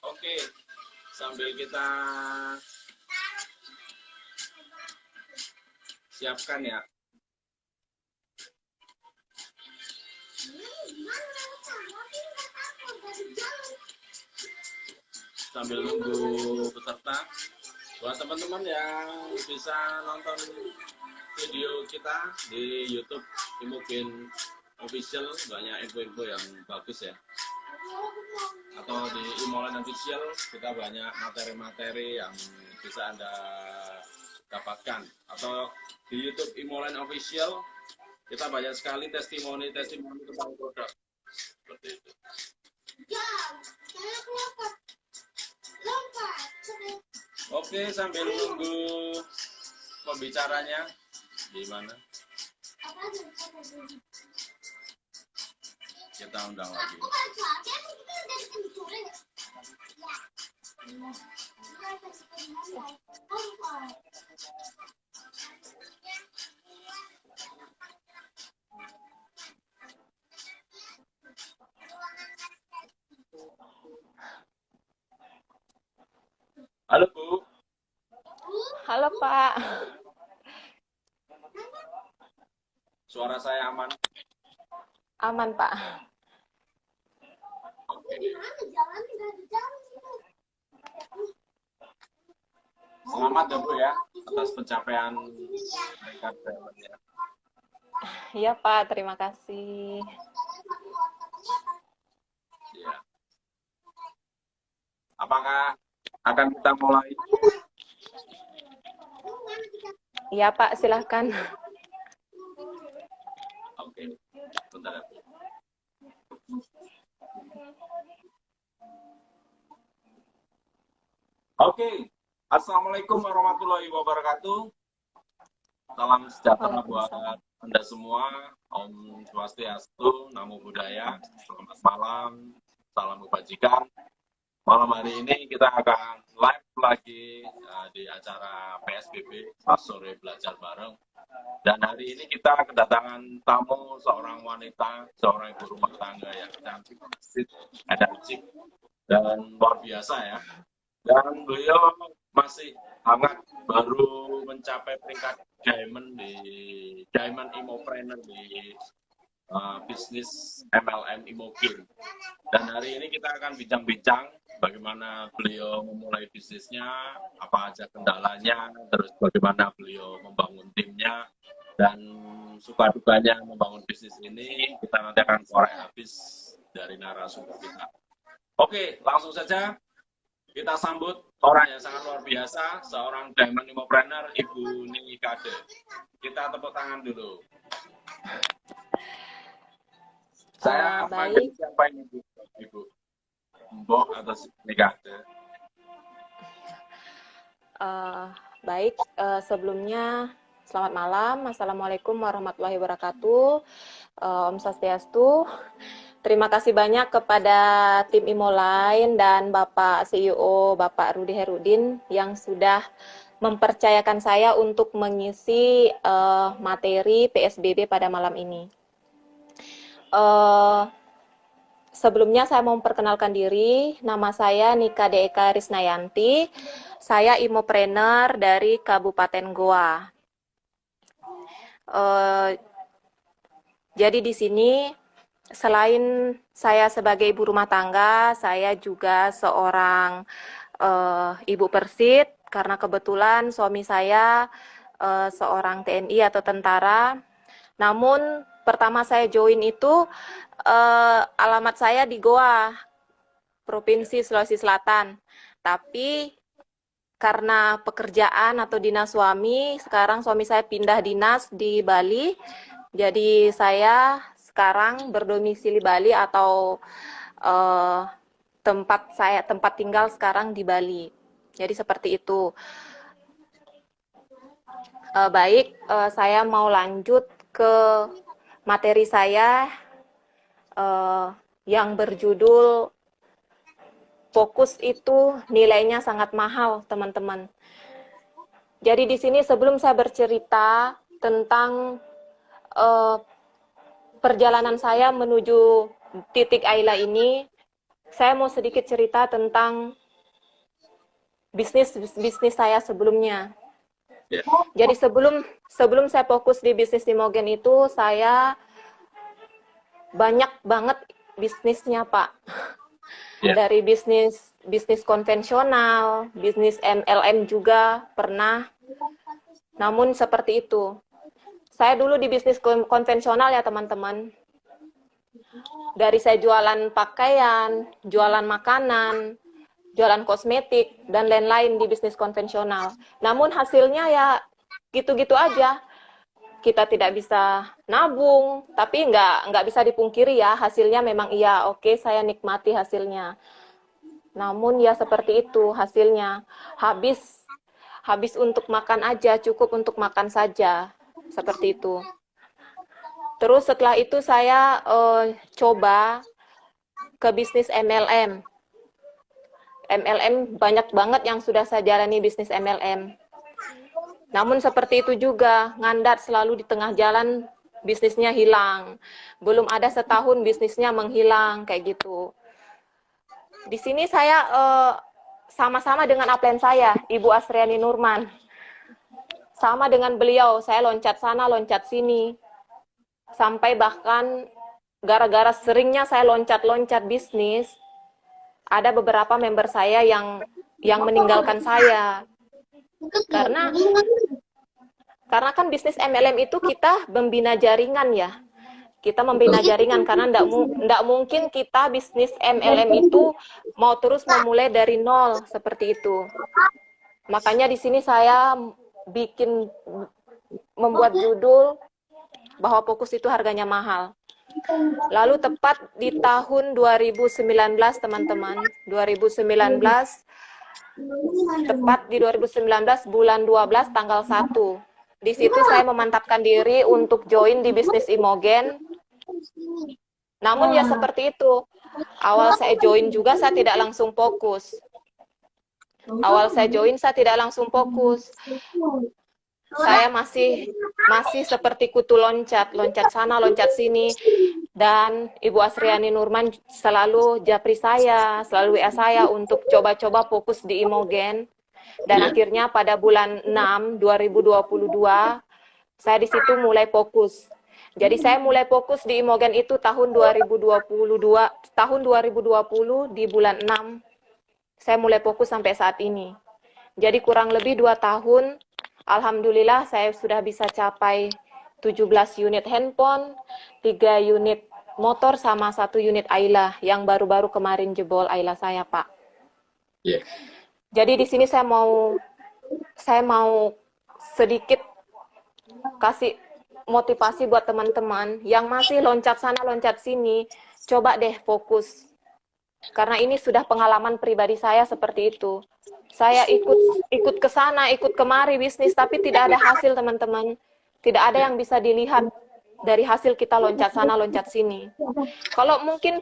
Oke, sambil kita siapkan ya. Sambil nunggu peserta, buat teman-teman yang bisa nonton video kita di YouTube Imogen Official, banyak info-info yang bagus ya. Atau di Imoland Official kita banyak materi-materi yang bisa Anda dapatkan. Atau di YouTube Imoland Official kita banyak sekali testimoni-testimoni tentang produk seperti itu. Oke, sambil nunggu pembicaranya gimana? Kita undang lagi. Halo Bu. Halo Pak. Suara saya aman? Aman Pak. Oke. Selamat ya Bu ya atas pencapaian mereka. Iya Pak, terima kasih. Ya. Apakah akan kita mulai? Iya Pak, silahkan. Oke, bentar. Oke, Assalamualaikum warahmatullahi wabarakatuh. Salam sejahtera buat Anda semua. Om Swastiastu, Namo Buddhaya. Selamat malam, salam kebajikan. Malam hari ini kita akan live lagi di acara PSBB pas sore belajar bareng. Dan hari ini kita kedatangan tamu seorang wanita, seorang ibu rumah tangga yang cantik, energik, dan luar biasa ya. Dan beliau masih hangat, baru mencapai peringkat Diamond Imopreneur di bisnis MLM Imogen. Dan hari ini kita akan bincang-bincang bagaimana beliau memulai bisnisnya, apa aja kendalanya, terus bagaimana beliau membangun timnya, dan suka dukanya membangun bisnis ini. Kita nanti akan korek habis dari narasumber kita. Oke, langsung saja kita sambut orang yang sangat luar biasa, seorang Diamond Imopreneur, Ibu Nini Kade. Kita tepuk tangan dulu. Saya baik. Siapa ini Ibu? Mbok atau Nikade? Baik, sebelumnya selamat malam. Assalamualaikum warahmatullahi wabarakatuh. Om Swastiastu. Terima kasih banyak kepada tim Imoline dan Bapak CEO Bapak Rudi Herudin yang sudah mempercayakan saya untuk mengisi materi PSBB pada malam ini. Sebelumnya saya mau memperkenalkan diri, nama saya Nika Eka Risnayanti, saya Imopreneur dari Kabupaten Goa. Jadi di sini selain saya sebagai ibu rumah tangga, saya juga seorang ibu persit karena kebetulan suami saya seorang TNI atau tentara. Namun pertama saya join itu alamat saya di Goa, Provinsi Sulawesi Selatan. Tapi karena pekerjaan atau dinas suami, sekarang suami saya pindah dinas di Bali. Jadi saya sekarang berdomisili Bali atau tempat tinggal sekarang di Bali. Jadi seperti itu. Baik, saya mau lanjut ke materi saya yang berjudul fokus itu nilainya sangat mahal, teman-teman. Jadi di sini sebelum saya bercerita tentang perjalanan saya menuju titik Ayla ini, saya mau sedikit cerita tentang bisnis saya sebelumnya. Ya. Jadi sebelum saya fokus di bisnis Imogen itu, saya banyak banget bisnisnya, Pak. Ya. Dari bisnis konvensional, bisnis MLM juga pernah. Namun seperti itu. Saya dulu di bisnis konvensional ya teman-teman. Dari saya jualan pakaian, jualan makanan, jualan kosmetik, dan lain-lain di bisnis konvensional. Namun hasilnya ya gitu-gitu aja. Kita tidak bisa nabung, tapi nggak bisa dipungkiri ya, hasilnya memang iya, oke, saya nikmati hasilnya. Namun ya seperti itu hasilnya. Habis untuk makan aja, cukup untuk makan saja. Seperti itu. Terus setelah itu saya coba ke bisnis MLM. MLM banyak banget yang sudah saya jalani bisnis MLM. Namun seperti itu juga, ngandat selalu di tengah jalan, bisnisnya hilang. Belum ada setahun bisnisnya menghilang, kayak gitu. Di sini saya sama-sama dengan upline saya, Ibu Asriani Nurman. Sama dengan beliau, saya loncat sana, loncat sini. Sampai bahkan gara-gara seringnya saya loncat-loncat bisnis, ada beberapa member saya yang meninggalkan saya. Karena kan bisnis MLM itu kita membina jaringan ya. Kita membina jaringan karena nggak mungkin kita bisnis MLM itu mau terus memulai dari nol seperti itu. Makanya di sini saya membuat judul bahwa fokus itu harganya mahal. Lalu tepat di tahun 2019 teman-teman, 2019 tepat di 2019 bulan 12 tanggal 1. Di situ saya memantapkan diri untuk join di bisnis Imogen. Namun ya seperti itu. Awal saya join juga saya tidak langsung fokus. Saya masih seperti kutu loncat sana, loncat sini. Dan Ibu Asriani Nurman selalu japri saya, selalu WA saya untuk coba-coba fokus di Imogen. Dan akhirnya pada bulan 6 2022 saya di situ mulai fokus. Jadi saya mulai fokus di Imogen itu tahun 2020 di bulan 6 saya mulai fokus sampai saat ini. Jadi kurang lebih 2 tahun, alhamdulillah saya sudah bisa capai 17 unit handphone, 3 unit motor, sama 1 unit Ayla yang baru-baru kemarin jebol Ayla saya, Pak. Yeah. Jadi di sini saya mau sedikit kasih motivasi buat teman-teman yang masih loncat sana, loncat sini. Coba deh fokus. Karena ini sudah pengalaman pribadi saya seperti itu. Saya ikut ke sana, ikut kemari bisnis, tapi tidak ada hasil, teman-teman. Tidak ada yang bisa dilihat dari hasil kita loncat sana, loncat sini. Kalau mungkin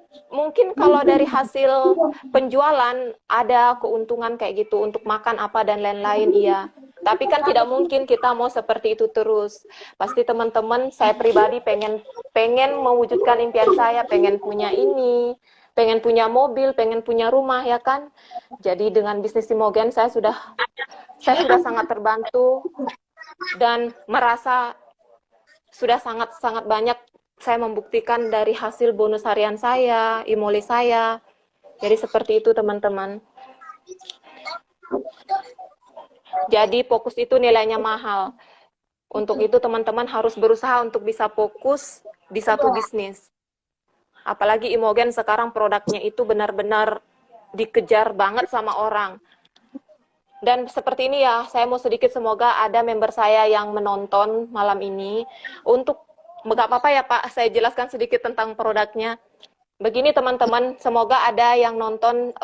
kalau dari hasil penjualan ada keuntungan kayak gitu untuk makan apa dan lain-lain, iya. Tapi kan tidak mungkin kita mau seperti itu terus. Pasti teman-teman, saya pribadi pengen mewujudkan impian saya, pengen punya ini, pengen punya mobil, pengen punya rumah, ya kan? Jadi dengan bisnis Imogen saya sudah sangat terbantu dan merasa sudah sangat banyak saya membuktikan dari hasil bonus harian saya, imoli saya. Jadi seperti itu, teman-teman. Jadi fokus itu nilainya mahal. Untuk itu teman-teman harus berusaha untuk bisa fokus di satu bisnis. Apalagi Imogen sekarang produknya itu benar-benar dikejar banget sama orang. Dan seperti ini ya, saya mau sedikit, semoga ada member saya yang menonton malam ini. Untuk, nggak apa-apa ya Pak, saya jelaskan sedikit tentang produknya. Begini teman-teman, semoga ada yang nonton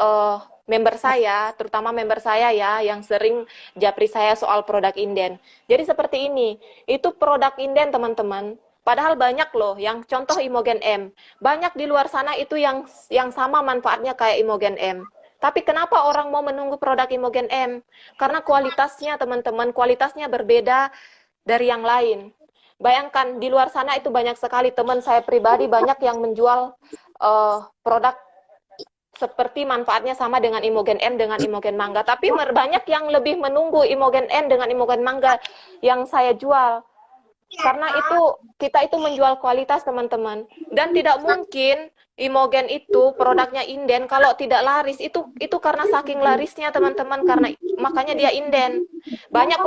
member saya, terutama member saya ya, yang sering japri saya soal produk inden. Jadi seperti ini, itu produk inden teman-teman. Padahal banyak loh, yang contoh Imogen M. Banyak di luar sana itu yang sama manfaatnya kayak Imogen M. Tapi kenapa orang mau menunggu produk Imogen M? Karena kualitasnya teman-teman, kualitasnya berbeda dari yang lain. Bayangkan di luar sana itu banyak sekali teman saya pribadi banyak yang menjual produk seperti manfaatnya sama dengan Imogen M dengan Imogen Mangga. Tapi banyak yang lebih menunggu Imogen M dengan Imogen Mangga yang saya jual. Karena kita itu menjual kualitas teman-teman. Dan tidak mungkin Imogen itu produknya inden kalau tidak laris. Itu karena saking larisnya teman-teman, karena makanya dia inden. Banyak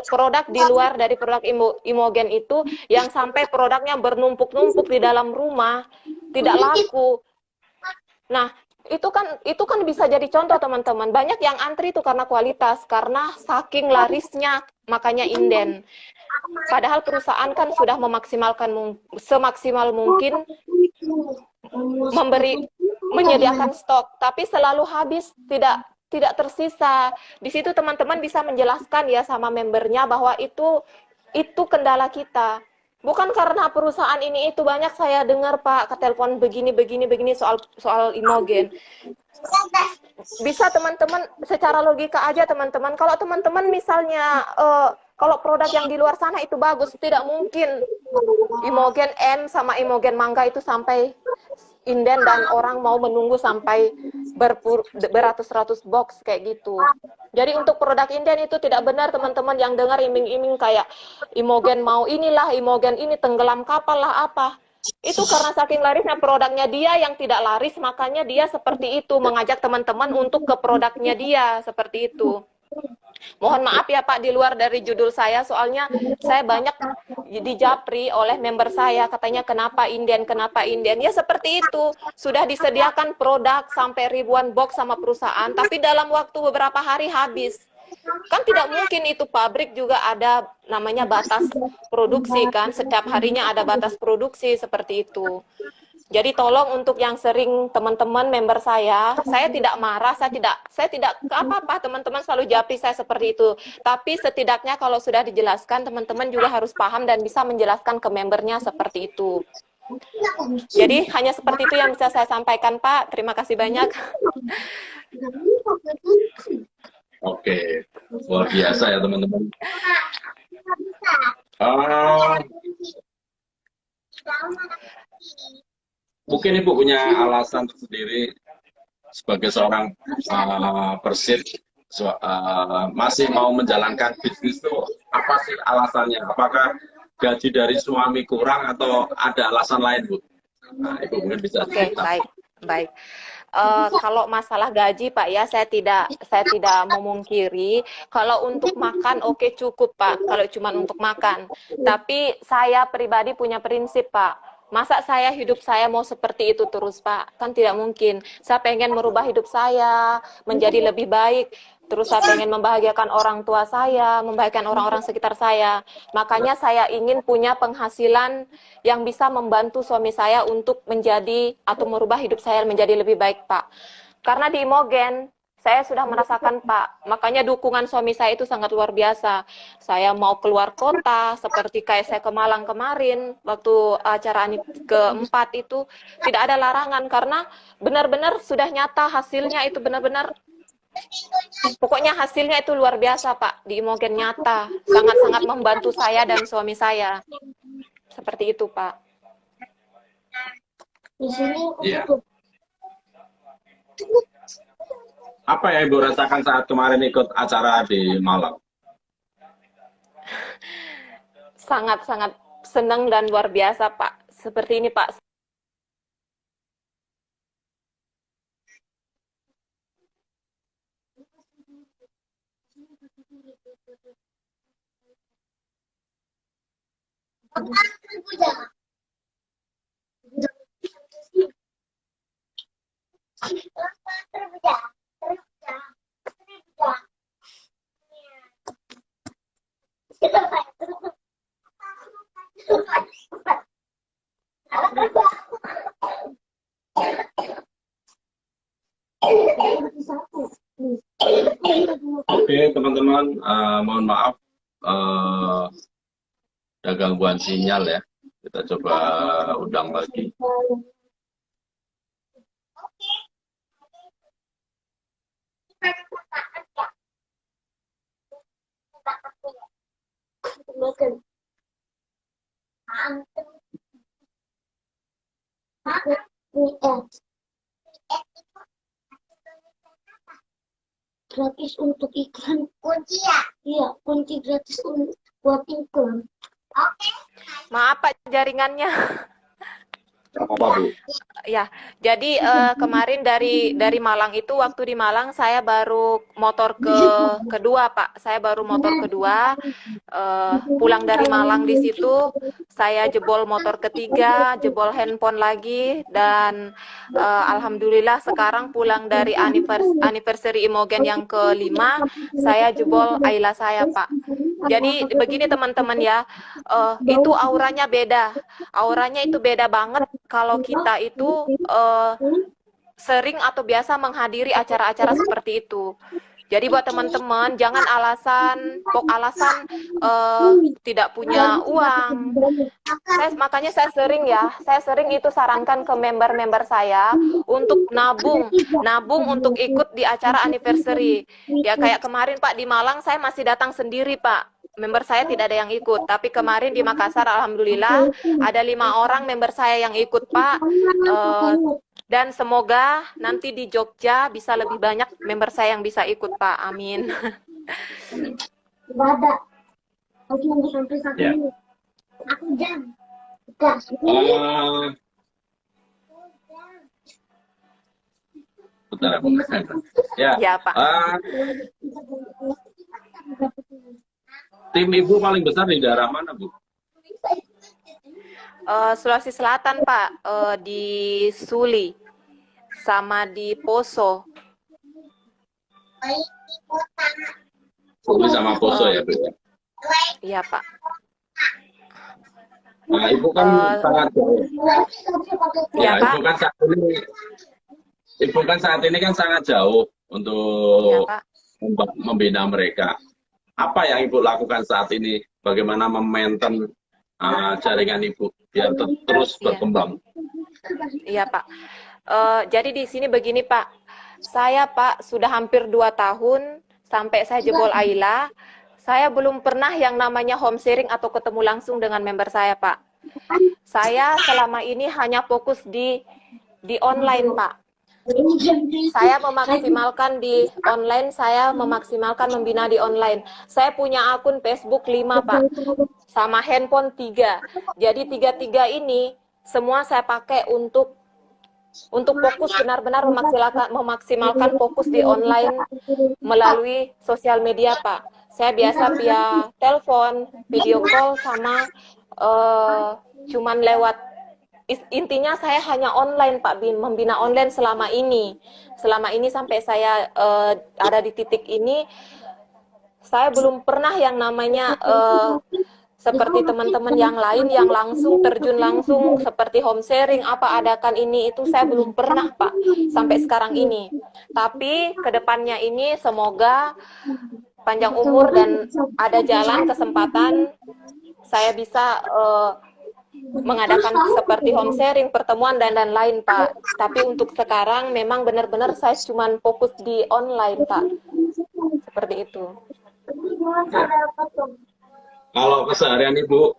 produk di luar dari produk Imogen itu yang sampai produknya bernumpuk-numpuk di dalam rumah, tidak laku. Nah, itu kan bisa jadi contoh teman-teman. Banyak yang antri itu karena kualitas, karena saking larisnya makanya inden. Padahal perusahaan kan sudah memaksimalkan semaksimal mungkin menyediakan stok, tapi selalu habis, tidak tersisa. Di situ teman-teman bisa menjelaskan ya sama membernya bahwa itu kendala kita. Bukan karena perusahaan ini itu. Banyak saya dengar Pak ke telepon begini soal Imogen. Bisa teman-teman secara logika aja teman-teman. Kalau teman-teman misalnya kalau produk yang di luar sana itu bagus, tidak mungkin Imogen M sama Imogen Mangga itu sampai inden dan orang mau menunggu sampai beratus-ratus box kayak gitu. Jadi untuk produk inden itu tidak benar teman-teman yang dengar iming-iming kayak Imogen mau inilah, Imogen ini tenggelam kapal lah apa. Itu karena saking larisnya produknya dia yang tidak laris, makanya dia seperti itu, mengajak teman-teman untuk ke produknya dia, seperti itu. Mohon maaf ya Pak, di luar dari judul saya, soalnya saya banyak dijapri oleh member saya, katanya kenapa inden, ya seperti itu, sudah disediakan produk sampai ribuan box sama perusahaan, tapi dalam waktu beberapa hari habis. Kan tidak mungkin itu, pabrik juga ada namanya batas produksi kan, setiap harinya ada batas produksi seperti itu. Jadi tolong untuk yang sering teman-teman member saya tidak marah, saya tidak apa-apa, teman-teman selalu japri saya seperti itu. Tapi setidaknya kalau sudah dijelaskan, teman-teman juga harus paham dan bisa menjelaskan ke membernya seperti itu. Jadi hanya seperti itu yang bisa saya sampaikan Pak. Terima kasih banyak. Oke, luar biasa ya teman-teman. Mungkin Ibu punya alasan tersendiri sebagai seorang Persib masih mau menjalankan bisnis itu, apa sih alasannya? Apakah gaji dari suami kurang atau ada alasan lain, Bu? Nah, Ibu mungkin bisa cerita. Oke, baik. Kalau masalah gaji Pak ya, saya tidak memungkiri. Kalau untuk makan oke, cukup Pak, kalau cuma untuk makan. Tapi saya pribadi punya prinsip Pak. Masa hidup saya mau seperti itu terus Pak? Kan tidak mungkin. Saya pengen merubah hidup saya menjadi lebih baik. Terus saya pengen membahagiakan orang tua saya, membahagiakan orang-orang sekitar saya. Makanya saya ingin punya penghasilan yang bisa membantu suami saya untuk menjadi atau merubah hidup saya menjadi lebih baik, Pak. Karena di Imogen, saya sudah merasakan, Pak. Makanya dukungan suami saya itu sangat luar biasa. Saya mau keluar kota, seperti kayak saya ke Malang kemarin, waktu acara keempat itu, tidak ada larangan. Karena benar-benar sudah nyata hasilnya itu benar-benar. Pokoknya hasilnya itu luar biasa Pak, di Imogen nyata, sangat-sangat membantu saya dan suami saya. Seperti itu Pak. Ya. Apa yang Ibu rasakan saat kemarin ikut acara di Malang? Sangat-sangat senang dan luar biasa Pak. Seperti ini Pak. Oke teman-teman, mohon maaf ada gangguan sinyal ya. Kita coba undang lagi. Gratis untuk iklan. Kunci ya? Iya, kunci gratis buat iklan. Oke. Maaf Pak, jaringannya. Apa Bu? Ya, jadi kemarin dari Malang itu, waktu di Malang saya baru motor kedua Pak. Saya baru motor kedua. Pulang dari Malang di situ saya jebol motor ketiga, jebol handphone lagi, dan alhamdulillah sekarang pulang dari anniversary Imogen yang kelima, saya jebol Ayla saya Pak. Jadi begini teman-teman ya, itu auranya beda. Auranya itu beda banget kalau kita itu sering atau biasa menghadiri acara-acara seperti itu. Jadi buat teman-teman, jangan alasan tidak punya uang. Makanya saya sering itu sarankan ke member-member saya untuk nabung untuk ikut di acara anniversary. Ya kayak kemarin Pak di Malang saya masih datang sendiri Pak. Member saya tidak ada yang ikut, tapi kemarin di Makassar alhamdulillah ada 5 orang member saya yang ikut Pak. Dan semoga nanti di Jogja bisa lebih banyak member saya yang bisa ikut Pak. Amin. Tidak ada. Aku nunggu sampai 1 menit. Aku jam. Gas. Bentar, ya. Ya Pak. Tim Ibu paling besar di daerah mana Bu? Sulawesi Selatan Pak, di Suli sama di Poso. Suli sama Poso ya Bu? Iya Pak. Nah, Ibu kan sangat jauh. Ya, Pak. Ibu kan saat ini kan sangat jauh untuk Ya, Pak. membina mereka. Apa yang Ibu lakukan saat ini? Bagaimana memaintain jaringan Ibu biar terus berkembang? Iya Pak. Jadi di sini begini Pak, saya Pak sudah hampir 2 tahun sampai saya jebol Ayla, saya belum pernah yang namanya home sharing atau ketemu langsung dengan member saya Pak. Saya selama ini hanya fokus di online Pak. Saya memaksimalkan di online, saya memaksimalkan membina di online. Saya punya akun Facebook 5 Pak, sama handphone 3. Jadi 3 ini semua saya pakai untuk fokus benar-benar memaksimalkan fokus di online melalui sosial media Pak. Saya biasa via telepon, video call, sama cuman lewat, intinya saya hanya online Pak, membina online selama ini sampai saya ada di titik ini. Saya belum pernah yang namanya seperti teman-teman yang lain yang langsung terjun langsung seperti home sharing, apa adakan ini itu, saya belum pernah Pak sampai sekarang ini. Tapi kedepannya ini semoga panjang umur dan ada jalan kesempatan saya bisa mengadakan seperti home sharing, pertemuan dan lain Pak. Tapi untuk sekarang memang benar-benar saya cuma fokus di online Pak. Seperti itu. Ya. Kalau keseharian Ibu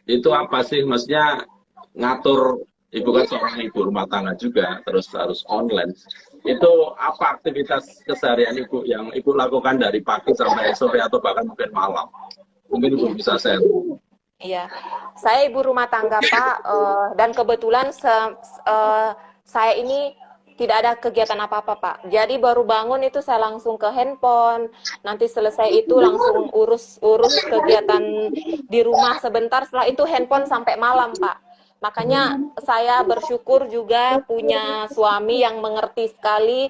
itu apa sih? Maksudnya ngatur, Ibu kan seorang ibu rumah tangga juga, terus harus online. Itu apa aktivitas keseharian Ibu yang Ibu lakukan dari pagi sampai sore atau bahkan mungkin malam? Mungkin Ibu bisa share. Iya, saya ibu rumah tangga Pak, dan kebetulan saya ini tidak ada kegiatan apa-apa Pak. Jadi baru bangun itu saya langsung ke handphone, nanti selesai itu langsung urus kegiatan di rumah sebentar, setelah itu handphone sampai malam Pak. Makanya saya bersyukur juga punya suami yang mengerti sekali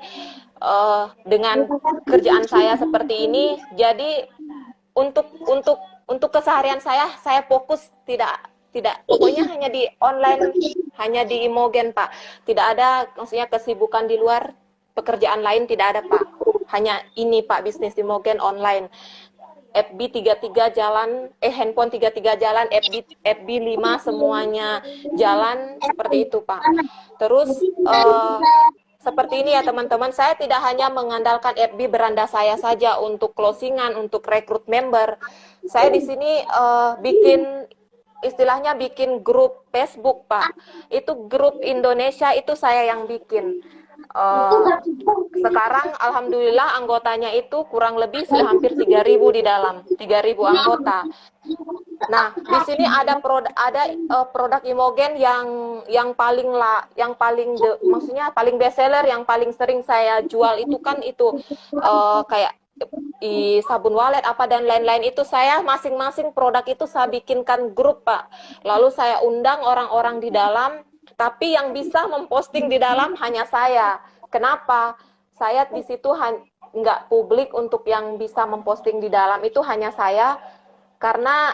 dengan kerjaan saya seperti ini. Jadi untuk keseharian saya fokus tidak pokoknya hanya di online, hanya di Imogen Pak. Tidak ada maksudnya kesibukan di luar pekerjaan lain, tidak ada Pak. Hanya ini Pak, bisnis Imogen online. FB 33 jalan, handphone 33 jalan, FB 5 semuanya jalan, seperti itu Pak. Terus seperti ini ya teman-teman, saya tidak hanya mengandalkan FB beranda saya saja untuk closingan, untuk rekrut member. Saya di sini bikin istilahnya bikin grup Facebook, Pak. Itu grup Indonesia itu saya yang bikin. Sekarang alhamdulillah anggotanya itu kurang lebih sudah hampir 3.000 di dalam, 3.000 anggota. Nah, di sini ada produk Imogen yang maksudnya paling best seller, yang paling sering saya jual itu kan itu kayak sabun walet apa dan lain-lain. Itu saya masing-masing produk itu saya bikinkan grup, Pak. Lalu saya undang orang-orang di dalam, tapi yang bisa memposting di dalam hanya saya. Kenapa? Saya di situ nggak publik untuk yang bisa memposting di dalam, itu hanya saya. Karena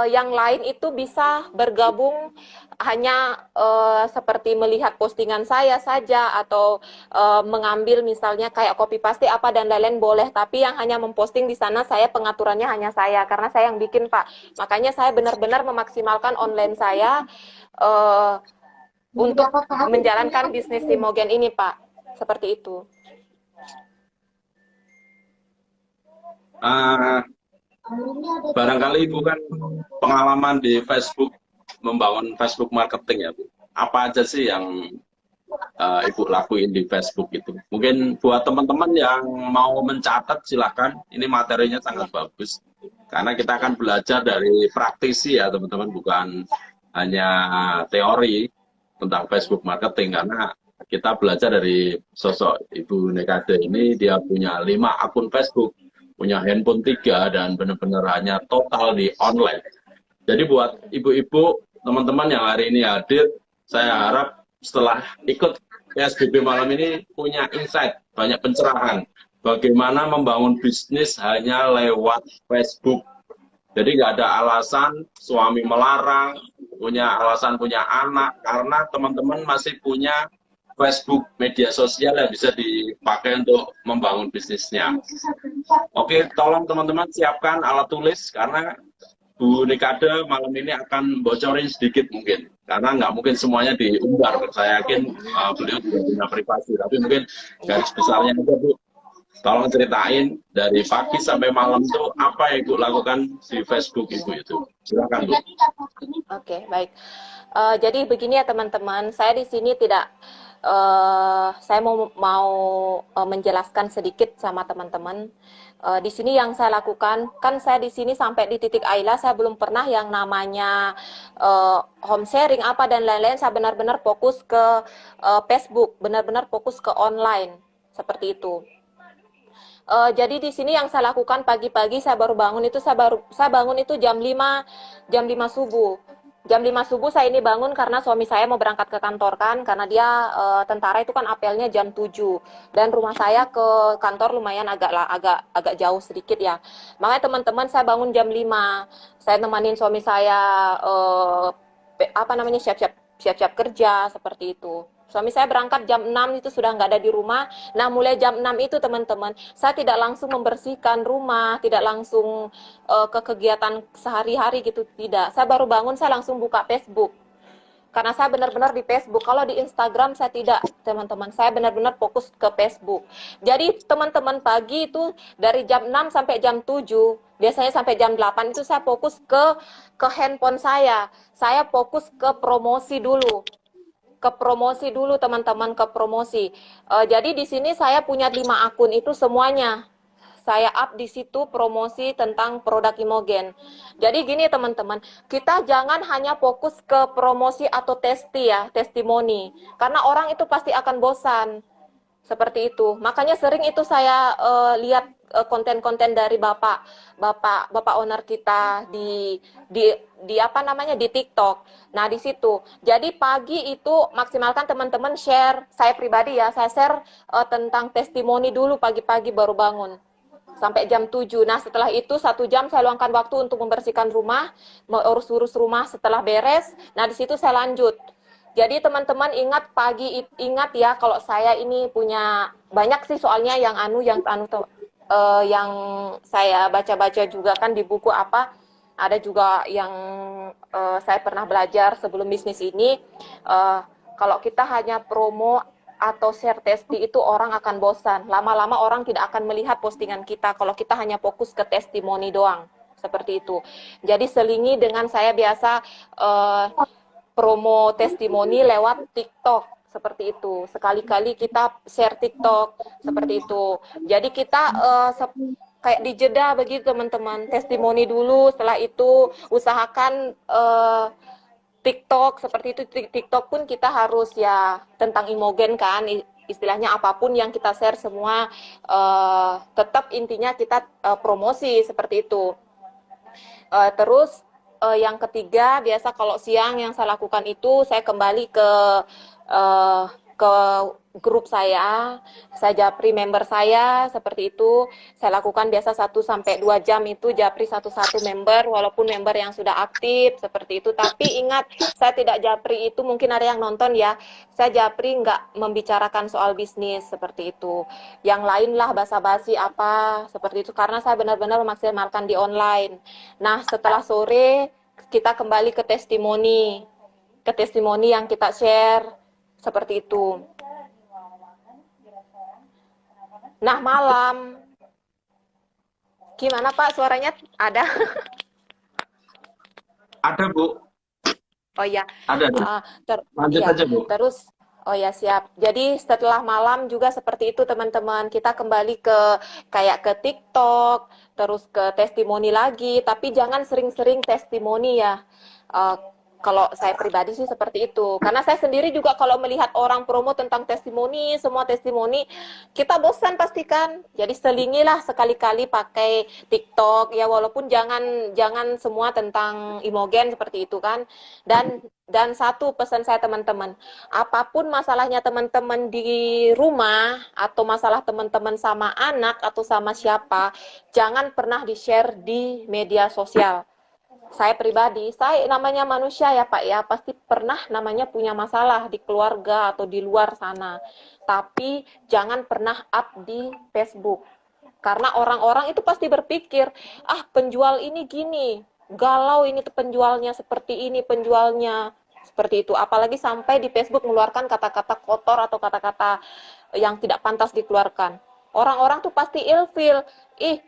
yang lain itu bisa bergabung hanya seperti melihat postingan saya saja, atau mengambil misalnya kayak copy paste apa dan lain-lain boleh, tapi yang hanya memposting di sana saya, pengaturannya hanya saya, karena saya yang bikin, Pak. Makanya saya benar-benar memaksimalkan online saya untuk menjalankan bisnis Imogen ini, Pak. Seperti itu. Barangkali Ibu kan pengalaman di Facebook, membangun Facebook marketing ya, Bu. Apa aja sih yang Ibu lakuin di Facebook itu? Mungkin buat teman-teman yang mau mencatat, silahkan. Ini materinya sangat bagus. Karena kita akan belajar dari praktisi ya, teman-teman. Bukan hanya teori tentang Facebook marketing. Karena kita belajar dari sosok Ibu Nekade ini. Dia punya 5 akun Facebook, punya handphone 3, dan benar-benar hanya total di online. Jadi buat ibu-ibu, teman-teman yang hari ini hadir, saya harap setelah ikut PSBB malam ini punya insight, banyak pencerahan. Bagaimana membangun bisnis hanya lewat Facebook. Jadi nggak ada alasan suami melarang, punya alasan punya anak, karena teman-teman masih punya Facebook, media sosial yang bisa dipakai untuk membangun bisnisnya. Oke, tolong teman-teman siapkan alat tulis, karena Bu Nekade malam ini akan bocorin sedikit mungkin. Karena nggak mungkin semuanya diumbar. Saya yakin beliau juga punya privasi, tapi mungkin garis besarnya aja, Bu. Tolong ceritain dari pagi sampai malam itu apa yang Ibu lakukan di Facebook Ibu itu. Silakan, Bu. Oke, baik. Jadi begini ya teman-teman, saya di sini tidak saya mau menjelaskan sedikit sama teman-teman. Di sini yang saya lakukan, kan saya di sini sampai di titik Ayla, saya belum pernah yang namanya home sharing apa dan lain-lain. Saya benar-benar fokus ke Facebook, benar-benar fokus ke online, seperti itu. Jadi di sini yang saya lakukan pagi-pagi, saya baru bangun itu, saya bangun itu jam 5 subuh. Jam 5 subuh saya ini bangun karena suami saya mau berangkat ke kantor kan, karena dia tentara itu kan apelnya jam 7, dan rumah saya ke kantor lumayan agak jauh sedikit ya. Makanya teman-teman, saya bangun jam 5, saya nemenin suami saya siap-siap kerja seperti itu. Suami saya berangkat jam 6 itu sudah nggak ada di rumah. Nah, mulai jam 6 itu teman-teman, saya tidak langsung membersihkan rumah, tidak langsung ke kegiatan sehari-hari gitu, tidak. Saya baru bangun, saya langsung buka Facebook. Karena saya benar-benar di Facebook. Kalau di Instagram saya tidak, teman-teman. Saya benar-benar fokus ke Facebook. Jadi teman-teman, pagi itu dari jam 6 sampai jam 7, biasanya sampai jam 8 itu saya fokus ke handphone saya. Saya fokus ke promosi dulu. Teman-teman, ke promosi. Jadi di sini saya punya 5 akun itu semuanya. Saya up di situ promosi tentang produk Imogen. Jadi gini teman-teman, kita jangan hanya fokus ke promosi atau testimoni. Karena orang itu pasti akan bosan. Seperti itu. Makanya sering itu saya lihat konten-konten dari bapak owner kita di TikTok. Nah, di situ. Jadi pagi itu maksimalkan teman-teman share, saya pribadi ya, saya share tentang testimoni dulu pagi-pagi baru bangun. Sampai jam 7. Nah, setelah itu 1 jam saya luangkan waktu untuk membersihkan rumah, urus-urus rumah setelah beres. Nah, di situ saya lanjut. Jadi teman-teman ingat ya, kalau saya ini punya banyak sih soalnya yang saya baca-baca juga kan di buku apa, ada juga yang saya pernah belajar sebelum bisnis ini, kalau kita hanya promo atau share testi itu orang akan bosan. Lama-lama orang tidak akan melihat postingan kita kalau kita hanya fokus ke testimoni doang. seperti itu. Jadi selingi dengan saya biasa promo testimoni lewat TikTok seperti itu. Sekali-kali kita share TikTok seperti itu. Jadi kita kayak dijeda begitu teman-teman. Testimoni dulu, setelah itu usahakan TikTok seperti itu. TikTok pun kita harus ya tentang Imogen kan, istilahnya apapun yang kita share semua tetap intinya kita promosi seperti itu. Terus yang ketiga, biasa kalau siang yang saya lakukan itu saya kembali ke grup saya japri member saya seperti itu. Saya lakukan biasa 1-2 jam itu japri satu-satu member, walaupun member yang sudah aktif seperti itu. Tapi ingat, saya tidak japri itu, mungkin ada yang nonton ya, saya japri nggak membicarakan soal bisnis seperti itu. Yang lain lah basa-basi apa seperti itu, karena saya benar-benar memaksimalkan di online. Nah, setelah sore kita kembali ke testimoni yang kita share seperti itu. Nah, malam gimana Pak, suaranya ada? Ada, Bu. Oh ya, Ada. Lanjut ya. aja, Bu. Terus, oh ya siap. Jadi setelah malam juga seperti itu teman-teman. Kita kembali kayak ke TikTok, terus ke testimoni lagi. Tapi jangan sering-sering testimoni ya. Kalau saya pribadi sih seperti itu. Karena saya sendiri juga kalau melihat orang promo tentang testimoni, semua testimoni, kita bosan pastikan. Jadi selingilah sekali-kali pakai TikTok ya, walaupun jangan semua tentang Imogen seperti itu kan. Dan satu pesan saya teman-teman, apapun masalahnya teman-teman di rumah atau masalah teman-teman sama anak atau sama siapa, jangan pernah di-share di media sosial. Saya pribadi, saya namanya manusia ya Pak ya, pasti pernah namanya punya masalah di keluarga atau di luar sana. Tapi jangan pernah up di Facebook. Karena orang-orang itu pasti berpikir, ah penjual ini gini, galau ini tuh penjualnya, seperti ini penjualnya. Seperti itu, apalagi sampai di Facebook mengeluarkan kata-kata kotor atau kata-kata yang tidak pantas dikeluarkan. Orang-orang tuh pasti ilfil.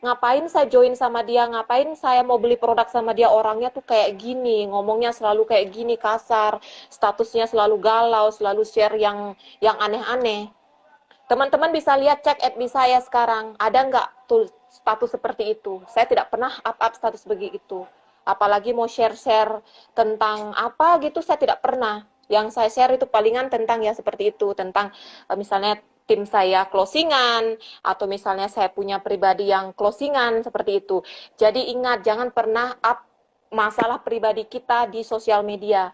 Ngapain saya join sama dia, ngapain saya mau beli produk sama dia, orangnya tuh kayak gini, ngomongnya selalu kayak gini, kasar, statusnya selalu galau, selalu share yang aneh-aneh. Teman-teman bisa lihat, cek FB saya sekarang, ada nggak tuh status seperti itu? Saya tidak pernah up status begitu. Apalagi mau share-share tentang apa gitu, saya tidak pernah. Yang saya share itu palingan tentang ya seperti itu, tentang misalnya tim saya closingan, atau misalnya saya punya pribadi yang closingan, seperti itu. Jadi ingat, jangan pernah up masalah pribadi kita di sosial media,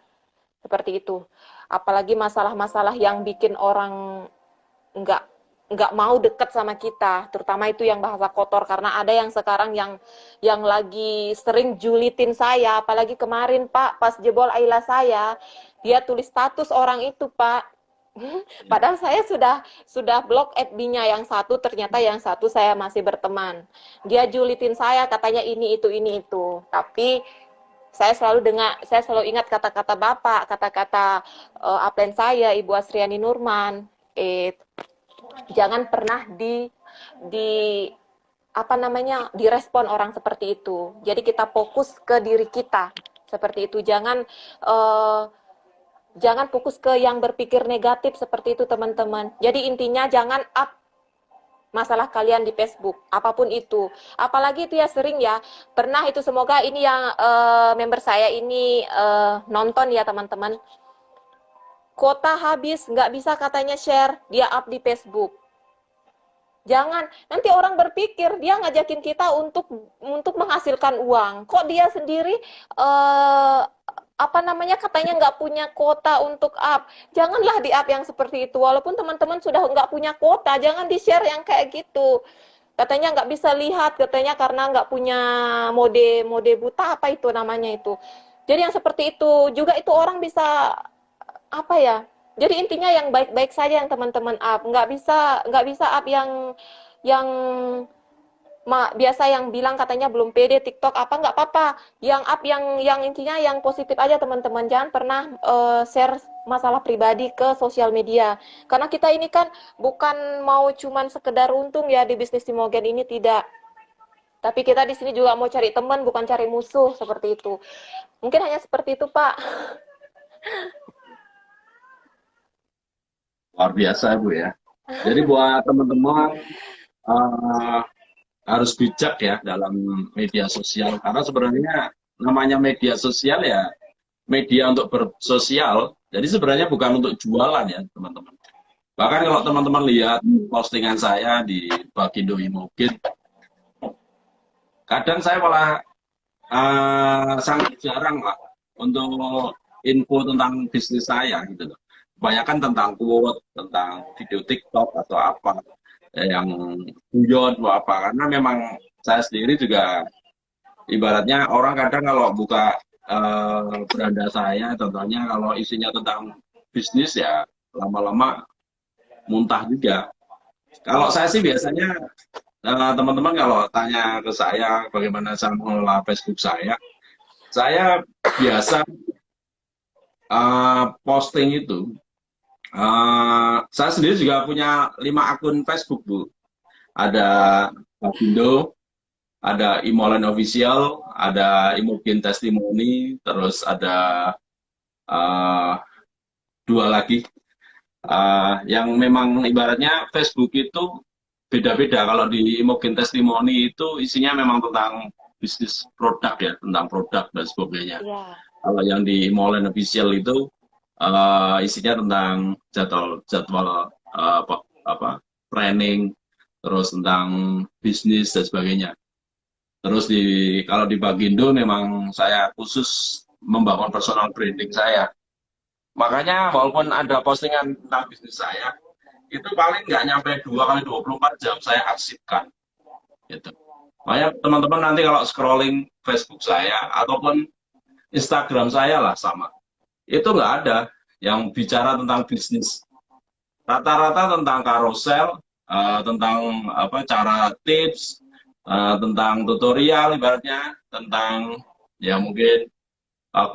seperti itu. Apalagi masalah-masalah yang bikin orang nggak mau deket sama kita, terutama itu yang bahasa kotor, karena ada yang sekarang yang lagi sering julitin saya, apalagi kemarin Pak, pas jebol Aila saya, dia tulis status orang itu Pak. Padahal saya sudah blok FB-nya yang satu, ternyata yang satu saya masih berteman. Dia julitin saya, katanya ini itu. Tapi saya selalu ingat kata-kata Bapak, kata-kata upline saya, Ibu Asriani Nurman. Jangan pernah direspon orang seperti itu. Jadi kita fokus ke diri kita seperti itu. Jangan fokus ke yang berpikir negatif seperti itu teman-teman. Jadi intinya jangan up masalah kalian di Facebook, apapun itu. Apalagi itu ya sering ya, pernah itu, semoga ini yang member saya ini nonton ya teman-teman. Kuota habis, nggak bisa katanya share, dia up di Facebook. Jangan, nanti orang berpikir dia ngajakin kita untuk menghasilkan uang. Kok dia sendiri katanya nggak punya kuota untuk up. Janganlah di up yang seperti itu. Walaupun teman-teman sudah nggak punya kuota, jangan di-share yang kayak gitu. Katanya nggak bisa lihat, katanya karena nggak punya mode buta, apa itu namanya itu. Jadi yang seperti itu juga itu orang bisa apa ya? Jadi intinya yang baik-baik saja yang teman-teman up. Nggak bisa up yang biasa yang bilang katanya belum pede TikTok apa, nggak apa-apa. Yang up yang intinya yang positif aja teman-teman. Jangan pernah share masalah pribadi ke sosial media. Karena kita ini kan bukan mau cuman sekedar untung ya di bisnis Imogen ini, tidak. Tapi kita di sini juga mau cari teman, bukan cari musuh, seperti itu. Mungkin hanya seperti itu, Pak. Luar biasa Bu ya. Jadi buat teman-teman eh, harus bijak ya dalam media sosial karena sebenarnya namanya media sosial ya media untuk bersosial. Jadi sebenarnya bukan untuk jualan ya teman-teman. Bahkan kalau teman-teman lihat postingan saya di Bagindo Imogen, kadang saya malah sangat jarang lah untuk info tentang bisnis saya gitu loh. Kebanyakan tentang quote, tentang video TikTok atau apa yang guyon atau apa. Karena memang saya sendiri juga ibaratnya orang kadang kalau buka beranda saya, contohnya kalau isinya tentang bisnis ya lama-lama muntah juga. Kalau saya sih biasanya teman-teman kalau tanya ke saya bagaimana saya mengelola Facebook saya biasa posting itu. Saya sendiri juga punya 5 akun Facebook, Bu. Ada Bagindo, ada Imolen Official, ada Imogen Testimoni, terus ada uh, 2 lagi. Yang memang ibaratnya Facebook itu beda-beda. Kalau di Imogen Testimoni itu isinya memang tentang bisnis produk ya, tentang produk dan sebagainya. Iya. Kalau yang di Molen Official itu isinya tentang jadwal planning, terus tentang bisnis dan sebagainya. Terus kalau di Bagindo memang saya khusus membangun personal branding saya. Makanya walaupun ada postingan tentang bisnis saya, itu paling nggak nyampe 2 kali 24 jam saya arsipkan. Gitu. Makanya teman-teman nanti kalau scrolling Facebook saya ataupun Instagram saya lah sama. Itu nggak ada yang bicara tentang bisnis. Rata-rata tentang karusel, tentang apa cara tips, tentang tutorial ibaratnya, tentang ya mungkin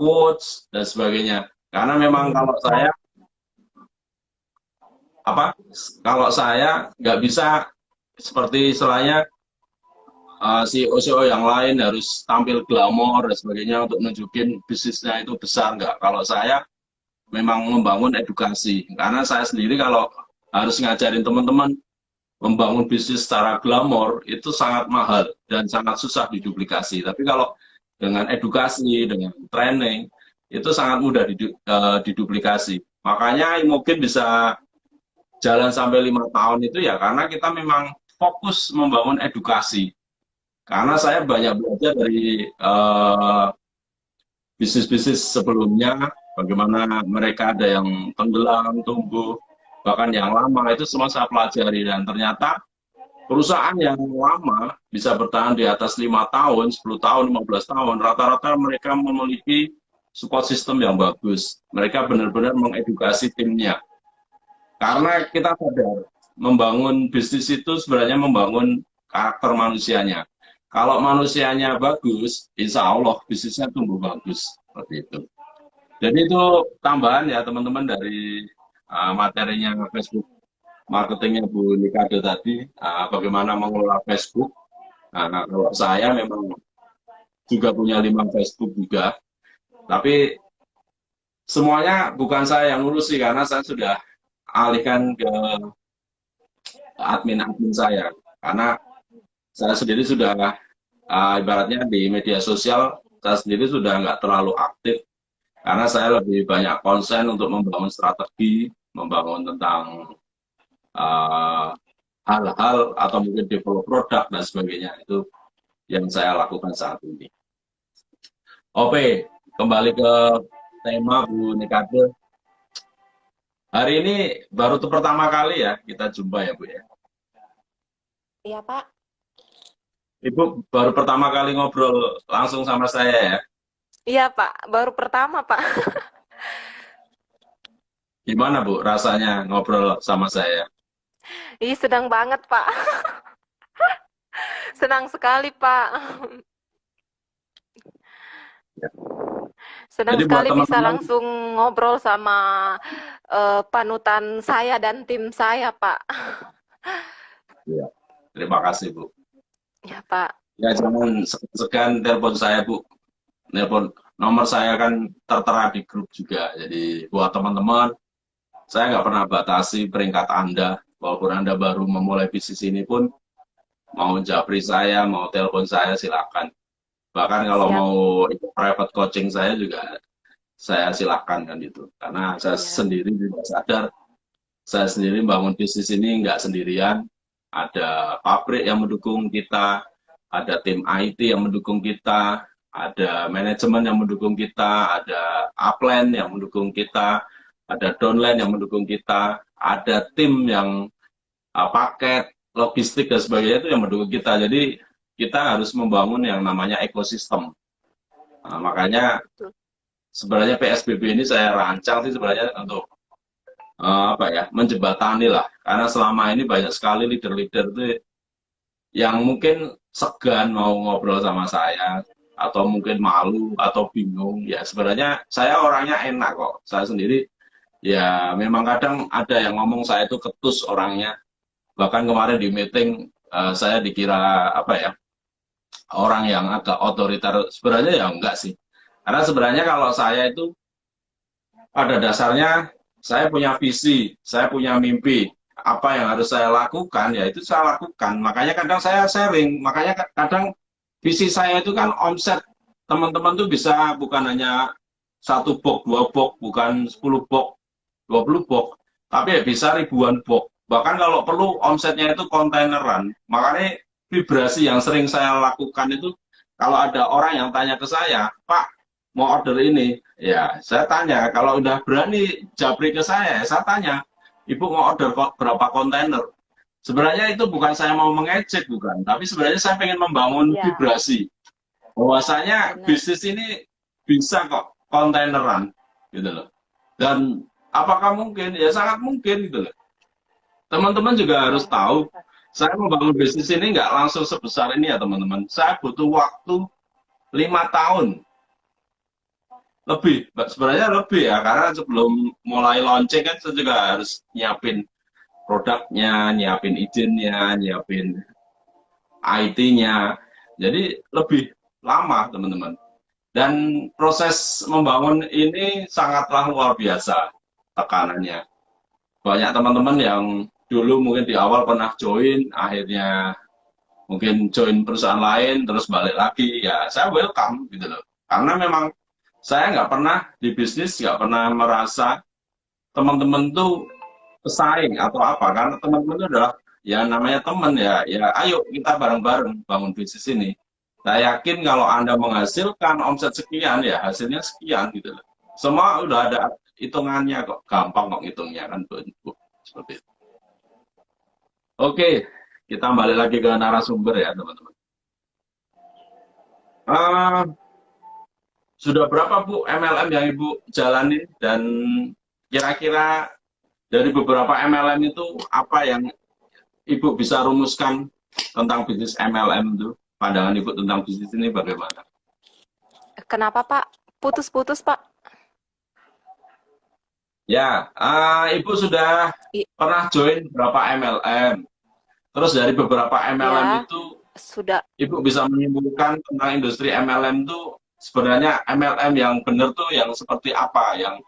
quotes dan sebagainya. Karena memang kalau saya nggak bisa seperti istilahnya CEO yang lain harus tampil glamor dan sebagainya untuk nunjukin bisnisnya itu besar nggak. Kalau saya memang membangun edukasi karena saya sendiri kalau harus ngajarin teman-teman membangun bisnis secara glamor itu sangat mahal dan sangat susah diduplikasi. Tapi kalau dengan edukasi, dengan training itu sangat mudah diduplikasi. Makanya mungkin bisa jalan sampai 5 tahun itu ya karena kita memang fokus membangun edukasi. Karena saya banyak belajar dari bisnis-bisnis sebelumnya, bagaimana mereka ada yang tenggelam, tumbuh, bahkan yang lama itu semua saya pelajari dan ternyata perusahaan yang lama bisa bertahan di atas 5 tahun, 10 tahun, 15 tahun, rata-rata mereka memiliki support system yang bagus. Mereka benar-benar mengedukasi timnya. Karena kita sadar, membangun bisnis itu sebenarnya membangun karakter manusianya. Kalau manusianya bagus, insya Allah bisnisnya tumbuh bagus. Seperti itu. Jadi itu tambahan ya teman-teman dari materinya Facebook marketingnya Bu Nikade tadi, bagaimana mengelola Facebook. Nah, kalau saya memang juga punya 5 Facebook juga, tapi semuanya bukan saya yang ngurusi karena saya sudah alihkan ke admin-admin saya. Karena saya sendiri sudah ibaratnya di media sosial, saya sendiri sudah nggak terlalu aktif karena saya lebih banyak konsen untuk membangun strategi, membangun tentang hal-hal atau mungkin develop produk dan sebagainya. Itu yang saya lakukan saat ini. Oke, kembali ke tema Bu Nikade. Hari ini baru pertama kali ya kita jumpa ya Bu ya. Iya, Pak. Ibu baru pertama kali ngobrol langsung sama saya ya. Iya, Pak. Baru pertama, Pak. Gimana Bu rasanya ngobrol sama saya? Ih, sedang banget, Pak. Senang sekali, Pak. Ya. Senang Jadi buat sekali bisa teman-teman, langsung ngobrol sama panutan saya dan tim saya, Pak. ya, terima kasih Bu. Ya, Pak. Ya jangan segan telepon saya Bu. Telepon nomor saya kan tertera di grup juga. Jadi buat teman-teman, saya nggak pernah batasi peringkat Anda. Walaupun Anda baru memulai bisnis ini pun, mau japri saya, mau telepon saya, silakan. Bahkan kalau Siap, mau ikut private coaching saya juga, saya silakan kan itu. Karena saya siap. sendiri juga sadar, saya sendiri bangun bisnis ini nggak sendirian. Ada pabrik yang mendukung kita, ada tim IT yang mendukung kita, ada manajemen yang mendukung kita, ada upline yang mendukung kita, ada downline yang mendukung kita, ada tim yang paket, logistik dan sebagainya itu yang mendukung kita. Jadi kita harus membangun yang namanya ekosistem. Nah, makanya Betul. sebenarnya PSBB ini saya rancang sih sebenarnya untuk apa ya, menjembatani lah. Karena selama ini banyak sekali leader-leader itu yang mungkin segan mau ngobrol sama saya, atau mungkin malu atau bingung. Ya sebenarnya saya orangnya enak kok. Saya sendiri ya memang kadang ada yang ngomong saya itu ketus orangnya. Bahkan kemarin di meeting saya dikira apa ya, orang yang agak otoriter. Sebenarnya ya enggak sih. Karena sebenarnya kalau saya itu pada dasarnya saya punya visi, saya punya mimpi. Apa yang harus saya lakukan, ya itu saya lakukan. Makanya kadang saya sharing, makanya kadang visi saya itu kan omset teman-teman tuh bisa bukan hanya satu box, dua box, bukan 10 box, 20 box, tapi ya bisa ribuan box. Bahkan kalau perlu omsetnya itu kontaineran. Makanya vibrasi yang sering saya lakukan itu, kalau ada orang yang tanya ke saya, Pak, mau order ini, ya saya tanya, kalau udah berani japri ke saya tanya, Ibu mau order berapa kontainer? Sebenarnya itu bukan saya mau mengejek, bukan. Tapi sebenarnya saya pengen membangun Ya, vibrasi. Bahwasanya benar. bisnis ini bisa kok kontaineran, gitu loh. Dan apakah mungkin? Ya sangat mungkin, gitu loh. Teman-teman juga harus Ya, tahu, benar. saya membangun bisnis ini nggak langsung sebesar ini ya teman-teman. Saya butuh waktu 5 tahun lebih, sebenarnya lebih ya, karena sebelum mulai launching kan saya juga harus nyiapin produknya, nyiapin izinnya, nyiapin IT-nya. Jadi lebih lama, teman-teman. Dan proses membangun ini sangatlah luar biasa tekanannya. Banyak teman-teman yang dulu mungkin di awal pernah join, akhirnya mungkin join perusahaan lain, terus balik lagi. Ya, saya welcome gitu loh. Karena memang saya nggak pernah di bisnis, nggak pernah merasa teman-teman tuh pesaing atau apa, karena teman-teman itu adalah ya namanya teman, ya ya ayo kita bareng-bareng bangun bisnis ini. Saya yakin kalau Anda menghasilkan omset sekian, ya hasilnya sekian gitu loh. Semua udah ada hitungannya kok, gampang kok hitungnya kan Bu. Seperti itu. Oke, kita balik lagi ke narasumber ya teman-teman. Ah, sudah berapa Bu MLM yang Ibu jalani, dan kira-kira dari beberapa MLM itu apa yang Ibu bisa rumuskan tentang bisnis MLM itu? Pandangan Ibu tentang bisnis ini bagaimana? Kenapa, Pak? Putus-putus, Pak. Ya, Ibu sudah I- pernah join berapa MLM? Terus dari beberapa MLM ya, itu, sudah. Ibu bisa menyimpulkan tentang industri MLM itu sebenarnya MLM yang benar tuh yang seperti apa? Yang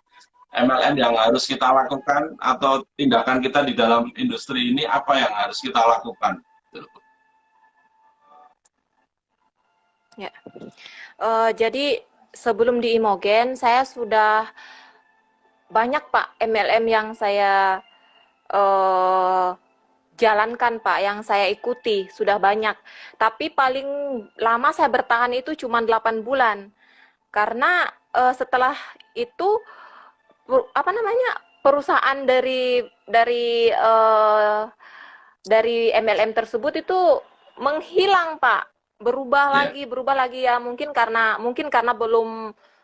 MLM yang harus kita lakukan atau tindakan kita di dalam industri ini apa yang harus kita lakukan? Ya. Jadi sebelum di Imogen, saya sudah banyak Pak MLM yang saya eh, jalankan Pak, yang saya ikuti sudah banyak. Tapi paling lama saya bertahan itu cuma 8 bulan. Karena setelah itu apa namanya, perusahaan dari MLM tersebut itu menghilang Pak, Ya, berubah lagi ya, mungkin karena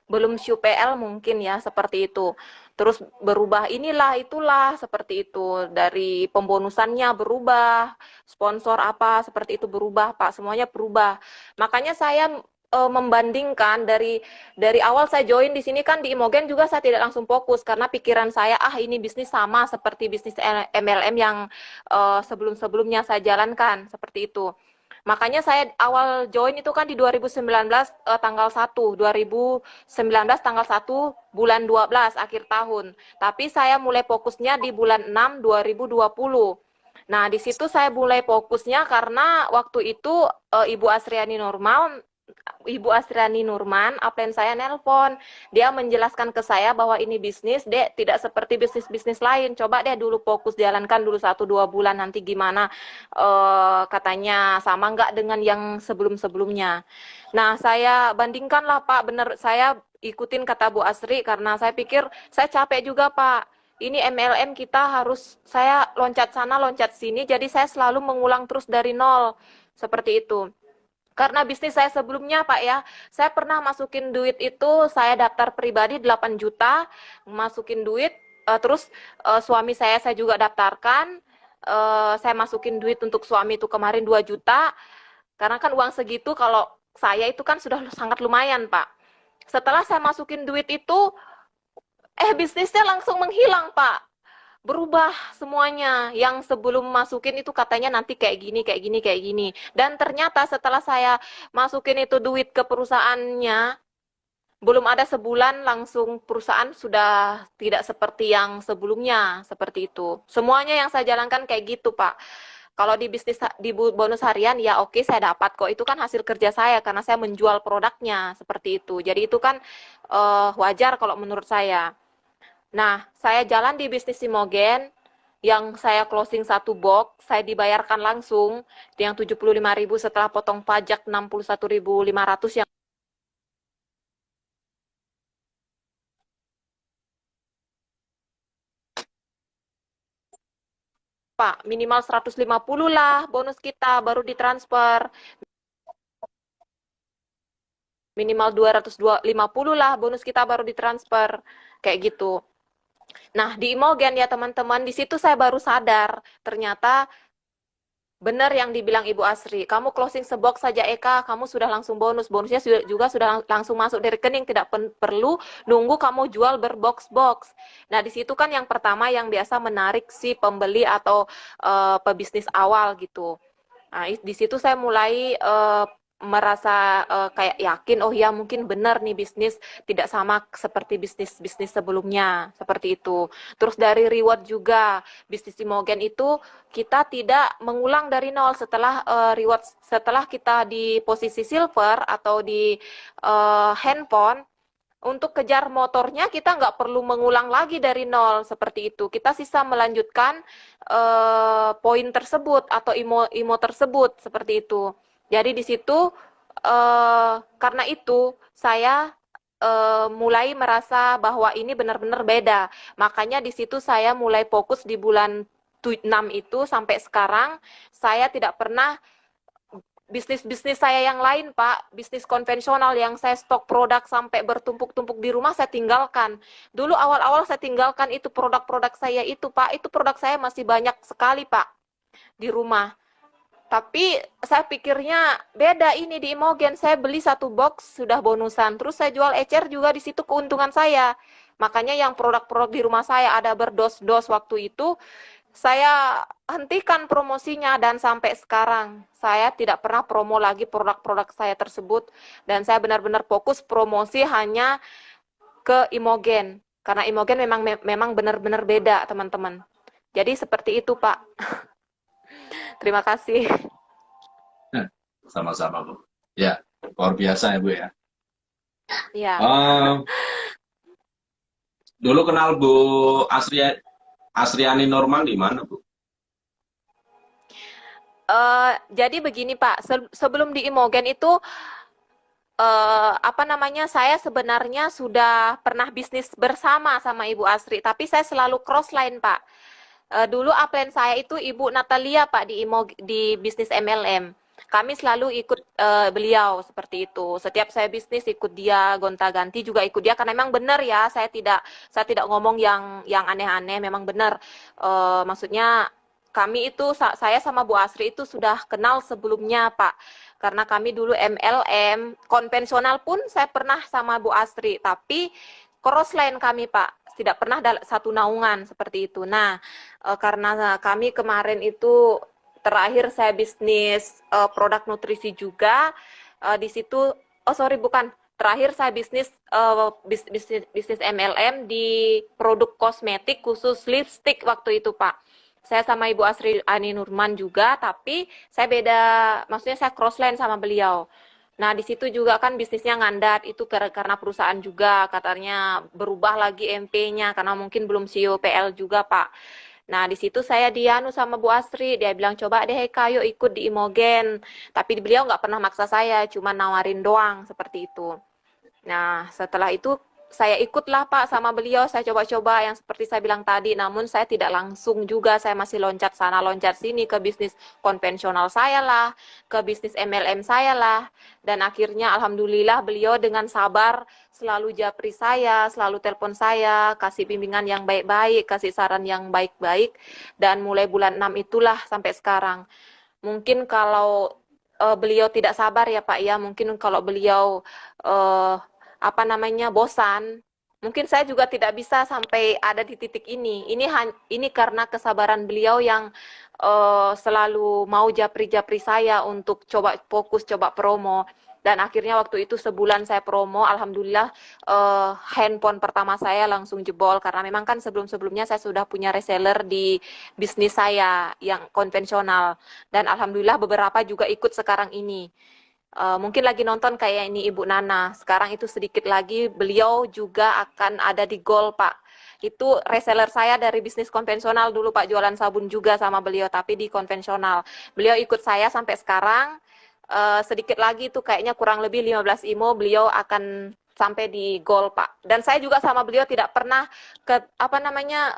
belum show PL mungkin ya, seperti itu. Terus berubah inilah itulah seperti itu, dari pembonusannya berubah, sponsor apa seperti itu berubah Pak, semuanya berubah. Makanya saya membandingkan dari awal saya join di sini kan, di Imogen juga saya tidak langsung fokus karena pikiran saya ini bisnis sama seperti bisnis MLM yang sebelum-sebelumnya saya jalankan seperti itu. Makanya saya awal join itu kan di 2019 tanggal 1, 2019 tanggal 1 bulan 12 akhir tahun. Tapi saya mulai fokusnya di bulan 6 2020. Nah, di situ saya mulai fokusnya karena waktu itu Ibu Asriani Nurman, upline saya nelpon. Dia menjelaskan ke saya bahwa ini bisnis, Dek, tidak seperti bisnis-bisnis lain. Coba deh dulu fokus jalankan dulu 1-2 bulan, nanti gimana katanya sama nggak dengan yang sebelum-sebelumnya. Nah, saya bandingkanlah Pak, bener saya ikutin kata Bu Asri karena saya pikir saya capek juga Pak. Ini MLM kita harus saya loncat sana, loncat sini, jadi saya selalu mengulang terus dari nol. Seperti itu. Karena bisnis saya sebelumnya, Pak ya, saya pernah masukin duit itu, saya daftar pribadi 8 juta, masukin duit, terus suami saya juga daftarkan, saya masukin duit untuk suami itu kemarin 2 juta, karena kan uang segitu kalau saya itu kan sudah sangat lumayan, Pak. Setelah saya masukin duit itu, bisnisnya langsung menghilang, Pak. Berubah semuanya. Yang sebelum masukin itu katanya nanti kayak gini, kayak gini, kayak gini. Dan ternyata setelah saya masukin itu duit ke perusahaannya, belum ada sebulan langsung perusahaan sudah tidak seperti yang sebelumnya, seperti itu. Semuanya yang saya jalankan kayak gitu, Pak. Kalau di bisnis di bonus harian ya oke saya dapat kok, itu kan hasil kerja saya karena saya menjual produknya seperti itu. Jadi itu kan wajar kalau menurut saya. Nah, saya jalan di bisnis Simogen, yang saya closing 1 box, saya dibayarkan langsung, yang 75.000 setelah potong pajak 61.500 yang Pak, minimal 150 lah bonus kita baru ditransfer. Minimal 250 lah bonus kita baru ditransfer. Kayak gitu. Nah, di Imogen ya teman-teman, di situ saya baru sadar, ternyata benar yang dibilang Ibu Asri, kamu closing sebox saja Eka, kamu sudah langsung bonus. Bonusnya juga sudah langsung masuk dari rekening, tidak perlu nunggu kamu jual berbox-box. Nah, di situ kan yang pertama yang biasa menarik si pembeli atau pebisnis awal gitu. Nah, di situ saya mulai merasa kayak yakin, oh ya mungkin benar nih bisnis tidak sama seperti bisnis-bisnis sebelumnya, seperti itu. Terus dari reward juga, bisnis Imogen itu kita tidak mengulang dari nol setelah reward, setelah kita di posisi silver atau di handphone, untuk kejar motornya kita nggak perlu mengulang lagi dari nol seperti itu. Kita sisa melanjutkan poin tersebut atau imo tersebut seperti itu. Jadi di situ karena itu saya mulai merasa bahwa ini benar-benar beda. Makanya di situ saya mulai fokus di bulan 6 itu sampai sekarang saya tidak pernah bisnis-bisnis saya yang lain, Pak, bisnis konvensional yang saya stok produk sampai bertumpuk-tumpuk di rumah saya tinggalkan. Dulu awal-awal saya tinggalkan itu produk-produk saya itu, Pak, itu produk saya masih banyak sekali, Pak, di rumah. Tapi saya pikirnya beda ini di Imogen, saya beli 1 box sudah bonusan, terus saya jual ecer juga di situ keuntungan saya. Makanya yang produk-produk di rumah saya ada berdos-dos waktu itu, saya hentikan promosinya dan sampai sekarang saya tidak pernah promo lagi produk-produk saya tersebut dan saya benar-benar fokus promosi hanya ke Imogen karena Imogen memang benar-benar beda teman-teman. Jadi seperti itu Pak. Terima kasih. Sama-sama Bu. Ya, luar biasa ya Bu ya. Ya. Dulu kenal Bu Asriani Norman di mana Bu? Jadi begini Pak, sebelum di Imogen itu saya sebenarnya sudah pernah bisnis bersama sama Ibu Asri, tapi saya selalu cross line Pak. Dulu upline saya itu Ibu Natalia Pak di bisnis MLM. Kami selalu ikut beliau seperti itu. Setiap saya bisnis ikut dia, gonta-ganti juga ikut dia karena memang benar ya, saya tidak ngomong yang aneh-aneh, memang benar. Maksudnya kami itu saya sama Bu Asri itu sudah kenal sebelumnya, Pak. Karena kami dulu MLM konvensional pun saya pernah sama Bu Asri, tapi cross line kami, Pak. Tidak pernah satu naungan seperti itu. Nah, karena kami kemarin itu terakhir saya bisnis produk nutrisi juga. Di situ, oh sorry bukan, terakhir saya bisnis bisnis MLM di produk kosmetik khusus lipstick waktu itu Pak. Saya sama Ibu Asri Ani Nurman juga, tapi saya beda, maksudnya saya crossline sama beliau. Nah, di situ juga kan bisnisnya ngandat, itu karena perusahaan juga katanya berubah lagi MP-nya, karena mungkin belum COPL juga, Pak. Nah, di situ saya dianu sama Bu Asri, dia bilang, coba deh Kak, yuk ikut di Imogen. Tapi beliau nggak pernah maksa saya, cuma nawarin doang, seperti itu. Nah, setelah itu saya ikutlah Pak sama beliau, saya coba-coba yang seperti saya bilang tadi, namun saya tidak langsung juga, saya masih loncat sana, loncat sini ke bisnis konvensional saya lah, ke bisnis MLM saya lah, dan akhirnya Alhamdulillah beliau dengan sabar selalu japri saya, selalu telepon saya, kasih bimbingan yang baik-baik, kasih saran yang baik-baik, dan mulai bulan 6 itulah sampai sekarang. Mungkin kalau beliau tidak sabar ya Pak ya, mungkin kalau beliau apa namanya bosan, mungkin saya juga tidak bisa sampai ada di titik ini. Ini karena kesabaran beliau yang selalu mau japri-japri saya untuk coba fokus, coba promo. Dan akhirnya waktu itu sebulan saya promo, alhamdulillah handphone pertama saya langsung jebol karena memang kan sebelum-sebelumnya saya sudah punya reseller di bisnis saya yang konvensional dan alhamdulillah beberapa juga ikut sekarang ini. Mungkin lagi nonton kayak ini Ibu Nana. Sekarang itu sedikit lagi beliau juga akan ada di Gold, Pak. Itu reseller saya dari bisnis konvensional dulu, Pak. Jualan sabun juga sama beliau, tapi di konvensional. Beliau ikut saya sampai sekarang. Sedikit lagi itu kayaknya kurang lebih 15 IMO beliau akan sampai di Gold, Pak. Dan saya juga sama beliau tidak pernah ke apa namanya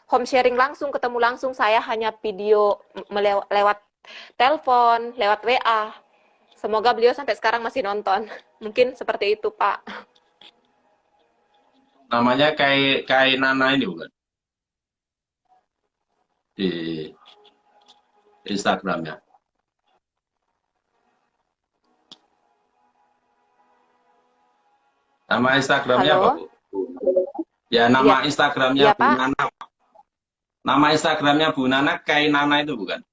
home sharing langsung, ketemu langsung. Saya hanya video lewat telepon, lewat WA. Semoga beliau sampai sekarang masih nonton. Mungkin seperti itu, Pak. Namanya Kai Nana ini bukan? Di Instagramnya. Nama Instagramnya Halo? apa, Bu? Ya, nama Iya, Instagramnya iya, Bu Pak. Nana. Nama Instagramnya Bu Nana Kai Nana itu bukan?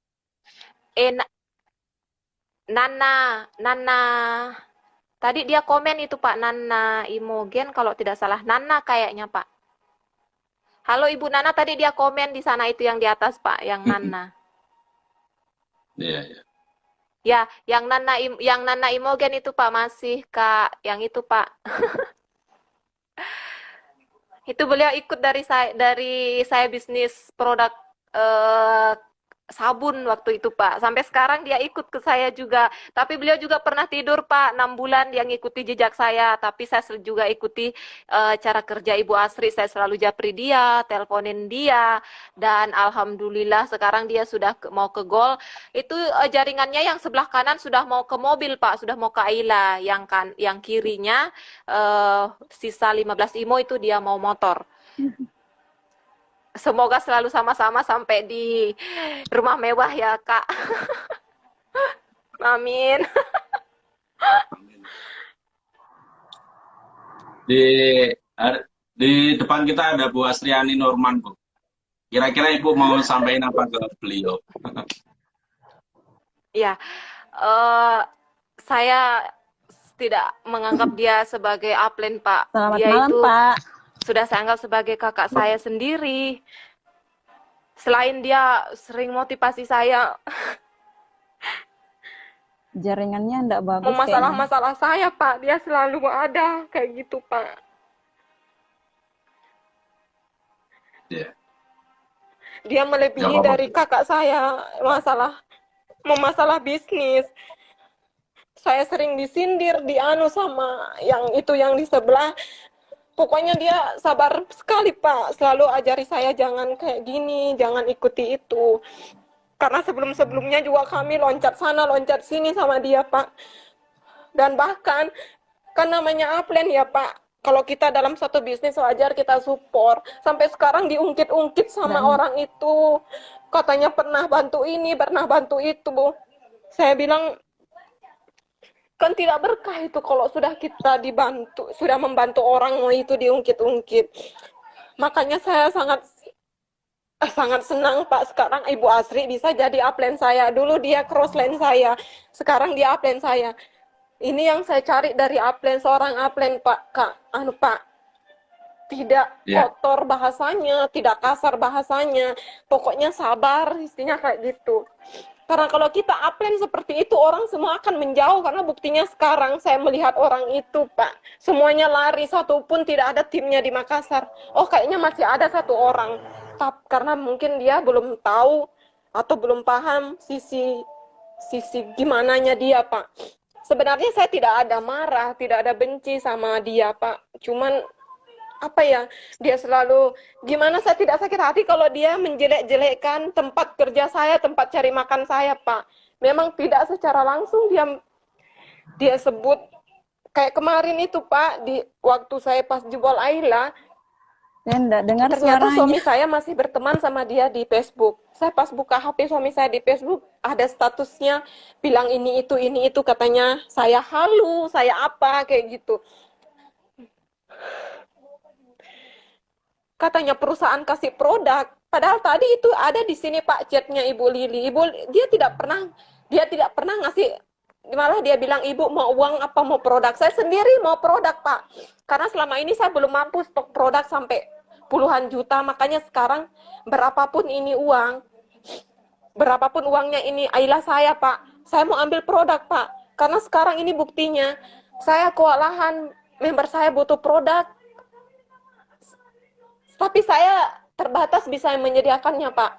Nana, Nana. Tadi dia komen itu Pak, Nana Imogen kalau tidak salah. Nana kayaknya Pak. Halo Ibu Nana, tadi dia komen di sana itu yang di atas Pak, yang Nana. Iya, iya. Ya, yang Nana Imogen itu Pak masih Kak, yang itu Pak. Itu beliau ikut dari saya bisnis produk eh, sabun waktu itu Pak. Sampai sekarang dia ikut ke saya juga. Tapi beliau juga pernah tidur Pak 6 bulan dia ngikuti jejak saya. Tapi saya juga ikuti cara kerja Ibu Asri. Saya selalu japri dia, teleponin dia. Dan alhamdulillah sekarang dia sudah mau ke Gol. Itu jaringannya yang sebelah kanan sudah mau ke mobil Pak, sudah mau ke Aila. Yang kirinya sisa 15 IMO itu dia mau motor. Semoga selalu sama-sama sampai di rumah mewah ya, Kak. Amin. Di di depan kita ada Bu Astriani Norman, Bu. Kira-kira Ibu mau sampaikan apa ke beliau? Ya, saya tidak menganggap dia sebagai upline, Pak. Selamat Dia malam, itu Pak. sudah saya anggap sebagai kakak saya sendiri. Selain dia sering motivasi saya Jaringannya enggak bagus kayaknya. masalah-masalah saya, Pak. Dia selalu ada kayak gitu, Pak. Ya. Dia melebihi Nggak apa-apa. dari kakak saya masalah bisnis. Saya sering disindir, dianu sama yang itu yang di sebelah. Pokoknya dia sabar sekali, Pak. Selalu ajari saya jangan kayak gini, jangan ikuti itu. Karena sebelum-sebelumnya juga kami loncat sana, loncat sini sama dia, Pak. Dan bahkan, kan namanya upline ya, Pak. Kalau kita dalam satu bisnis wajar kita support. Sampai sekarang diungkit-ungkit sama orang itu. Katanya pernah bantu ini, pernah bantu itu. Saya bilang, kan tidak berkah itu kalau sudah kita dibantu, sudah membantu orang mau itu diungkit-ungkit. Makanya saya sangat Sangat senang Pak, sekarang Ibu Asri bisa jadi upline saya. Dulu dia crossline saya, sekarang dia upline saya. Ini yang saya cari dari upline, seorang upline Pak, Kak. Pak, tidak Ya, kotor bahasanya, tidak kasar bahasanya, pokoknya sabar, istinya kayak gitu. Karena kalau kita upline seperti itu, orang semua akan menjauh, karena buktinya sekarang saya melihat orang itu, Pak. Semuanya lari, satu pun tidak ada timnya di Makassar. Oh, kayaknya masih ada satu orang. Karena mungkin dia belum tahu atau belum paham sisi gimananya dia, Pak. Sebenarnya saya tidak ada marah, tidak ada benci sama dia, Pak. Cuman apa ya, dia selalu, gimana saya tidak sakit hati kalau dia menjelek-jelekkan tempat kerja saya, tempat cari makan saya, Pak. Memang tidak secara langsung dia sebut, kayak kemarin itu, Pak, di waktu saya pas jebol Ayla, Saya enggak dengar ternyata suami suaranya. saya masih berteman sama dia di Facebook. Saya pas buka HP suami saya di Facebook, ada statusnya bilang ini itu, katanya saya halu, saya apa, kayak gitu. Katanya perusahaan kasih produk, padahal tadi itu ada di sini Pak chatnya Ibu Lili. Dia tidak pernah ngasih, malah dia bilang Ibu mau uang apa mau produk. Saya sendiri mau produk Pak, karena selama ini saya belum mampu stok produk sampai puluhan juta. Makanya sekarang berapapun uangnya ini Ayla saya Pak, saya mau ambil produk Pak, karena sekarang ini buktinya saya kewalahan, member saya butuh produk, tapi saya terbatas bisa menyediakannya, Pak.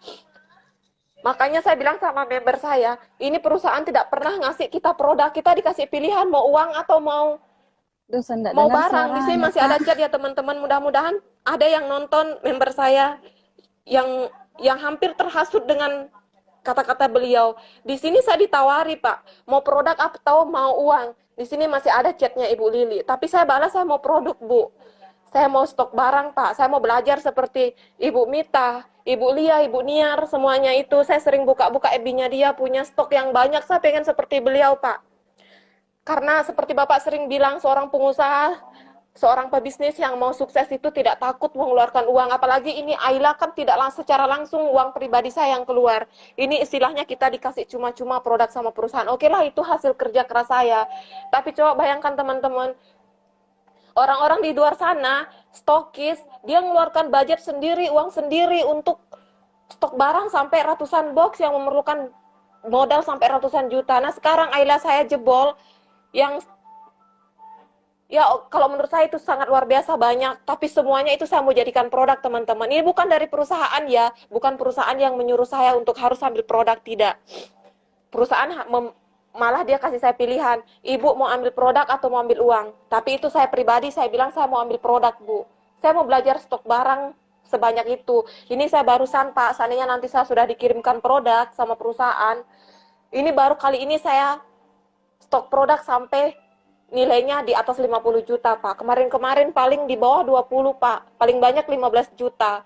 Makanya saya bilang sama member saya, ini perusahaan tidak pernah ngasih kita produk, kita dikasih pilihan mau uang atau mau Duh, saya enggak mau dengar barang. Di sini suaranya, masih Kak. ada chat ya teman-teman, mudah-mudahan ada yang nonton member saya yang hampir terhasut dengan kata-kata beliau. Di sini saya ditawari, Pak, mau produk atau mau uang. Di sini masih ada chatnya Ibu Lili, tapi saya balas saya mau produk, Bu. Saya mau stok barang, Pak. Saya mau belajar seperti Ibu Mita, Ibu Lia, Ibu Niar, semuanya itu. Saya sering buka-buka FB-nya dia, punya stok yang banyak. Saya pengen seperti beliau, Pak. Karena seperti Bapak sering bilang, seorang pengusaha, seorang pebisnis yang mau sukses itu tidak takut mengeluarkan uang. Apalagi ini Ayla kan tidak secara langsung uang pribadi saya yang keluar. Ini istilahnya kita dikasih cuma-cuma produk sama perusahaan. Oke lah, itu hasil kerja keras saya. Tapi coba bayangkan teman-teman, orang-orang di luar sana, stokis, dia mengeluarkan budget sendiri, uang sendiri untuk stok barang sampai ratusan box yang memerlukan modal sampai ratusan juta. Nah sekarang Ayla saya jebol, yang ya kalau menurut saya itu sangat luar biasa banyak, tapi semuanya itu saya mau jadikan produk teman-teman. Ini bukan dari perusahaan ya, bukan perusahaan yang menyuruh saya untuk harus ambil produk, tidak. Perusahaan malah dia kasih saya pilihan, Ibu mau ambil produk atau mau ambil uang. Tapi itu saya pribadi, saya bilang saya mau ambil produk, Bu. Saya mau belajar stok barang sebanyak itu. Ini saya barusan, Pak, seandainya nanti saya sudah dikirimkan produk sama perusahaan, ini baru kali ini saya stok produk sampai nilainya di atas 50 juta, Pak. Kemarin-kemarin paling di bawah 20, Pak. Paling banyak 15 juta.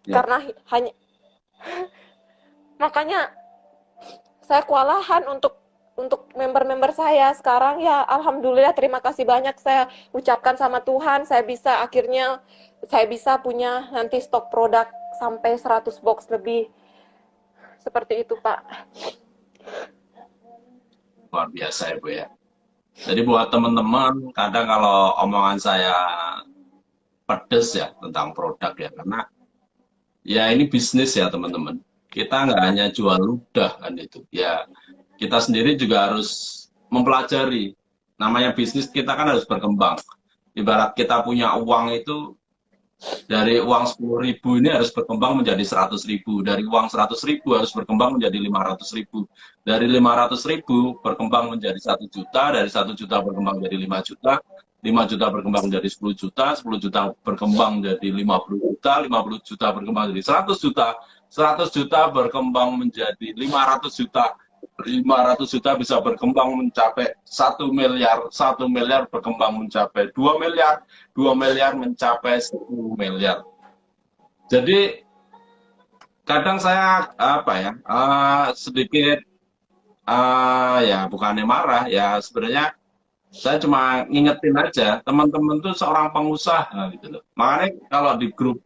ya. Karena hanya makanya saya kewalahan untuk member-member saya sekarang. Ya alhamdulillah, terima kasih banyak saya ucapkan sama Tuhan, saya bisa punya nanti stok produk sampai 100 box lebih, seperti itu Pak. Luar biasa ya Bu ya. Jadi buat teman-teman, kadang kalau omongan saya pedes ya tentang produk ya, karena ya ini bisnis ya teman-teman. Kita nggak hanya jual ludah kan itu. Ya kita sendiri juga harus mempelajari. Namanya bisnis kita kan harus berkembang. Ibarat kita punya uang itu, dari uang 10.000 ini harus berkembang menjadi 100.000. Dari uang 100.000 harus berkembang menjadi 500.000. Dari 500.000 berkembang menjadi 1 juta. Dari 1 juta berkembang menjadi 5 juta. 5 juta berkembang menjadi 10 juta. 10 juta berkembang menjadi 50 juta. 50 juta berkembang menjadi 100 juta. 100 juta berkembang menjadi 500 juta. 500 juta bisa berkembang mencapai 1 miliar. 1 miliar berkembang mencapai 2 miliar. 2 miliar mencapai 10 miliar. Jadi kadang saya sedikit ya bukannya marah ya, sebenarnya saya cuma ngingetin aja teman-teman tuh seorang pengusaha gitu loh. Makanya kalau di grup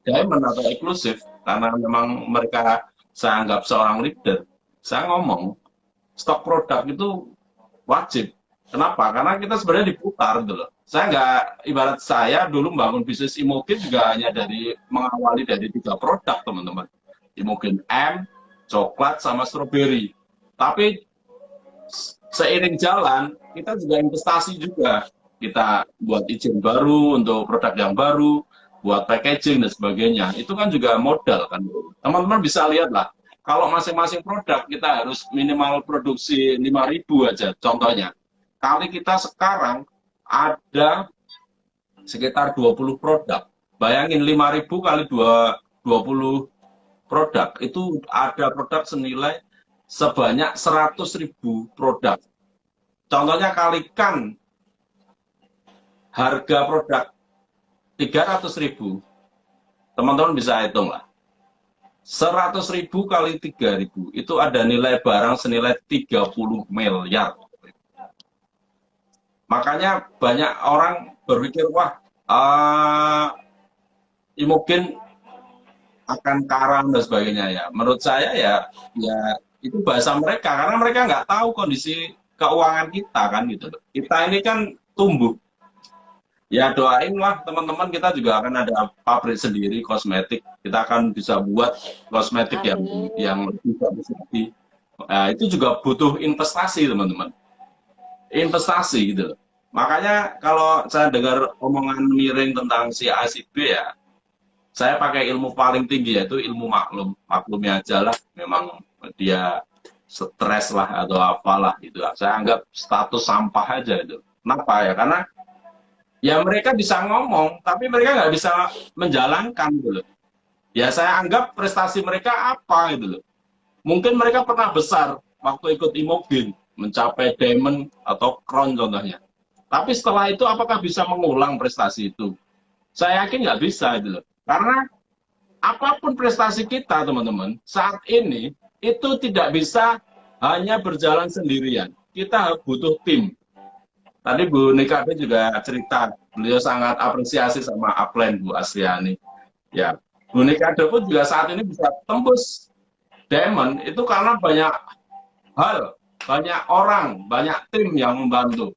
diamond atau eksklusif, karena memang mereka saya anggap seorang leader. Saya ngomong, stok produk itu wajib. Kenapa? Karena kita sebenarnya diputar gitu loh. Saya nggak, ibarat saya dulu membangun bisnis Imogen juga hanya mengawali dari 3 produk, teman-teman. Imogen M, coklat, sama strawberry. Tapi seiring jalan, kita juga investasi juga. Kita buat izin baru untuk produk yang baru, buat packaging dan sebagainya. Itu kan juga modal kan. Teman-teman bisa lihat lah, kalau masing-masing produk kita harus minimal produksi 5.000 aja, contohnya. Kali kita sekarang ada sekitar 20 produk. Bayangin 5.000 kali 20 produk, itu ada produk senilai sebanyak 100.000 produk. Contohnya kalikan harga produk 300.000, teman-teman bisa hitung lah. 100.000 kali 3.000, itu ada nilai barang senilai 30 miliar. Makanya banyak orang berpikir, wah, mungkin akan karam dan sebagainya ya. Menurut saya ya itu bahasa mereka, karena mereka nggak tahu kondisi keuangan kita kan gitu. Kita ini kan tumbuh. Ya doainlah teman-teman, kita juga akan ada pabrik sendiri kosmetik. Kita akan bisa buat kosmetik yang lebih bagus lagi. Itu juga butuh investasi teman-teman. Investasi gitu loh. Makanya kalau saya dengar omongan miring tentang si A si B ya, saya pakai ilmu paling tinggi, yaitu ilmu maklum. Maklumnya aja lah, memang dia stres lah atau apalah gitu. Saya anggap status sampah aja itu. Kenapa ya? Karena ya mereka bisa ngomong, tapi mereka nggak bisa menjalankan gitu loh. Ya saya anggap prestasi mereka apa gitu loh. Mungkin mereka pernah besar waktu ikut Imogen, mencapai diamond atau crown contohnya. Tapi setelah itu apakah bisa mengulang prestasi itu? Saya yakin nggak bisa gitu loh. Karena apapun prestasi kita teman-teman, saat ini itu tidak bisa hanya berjalan sendirian. Kita butuh tim. Tadi Bu Nikade juga cerita, beliau sangat apresiasi sama upline Bu Asriani. Ya, Bu Nikade pun juga saat ini bisa tembus diamond itu karena banyak hal, banyak orang, banyak tim yang membantu.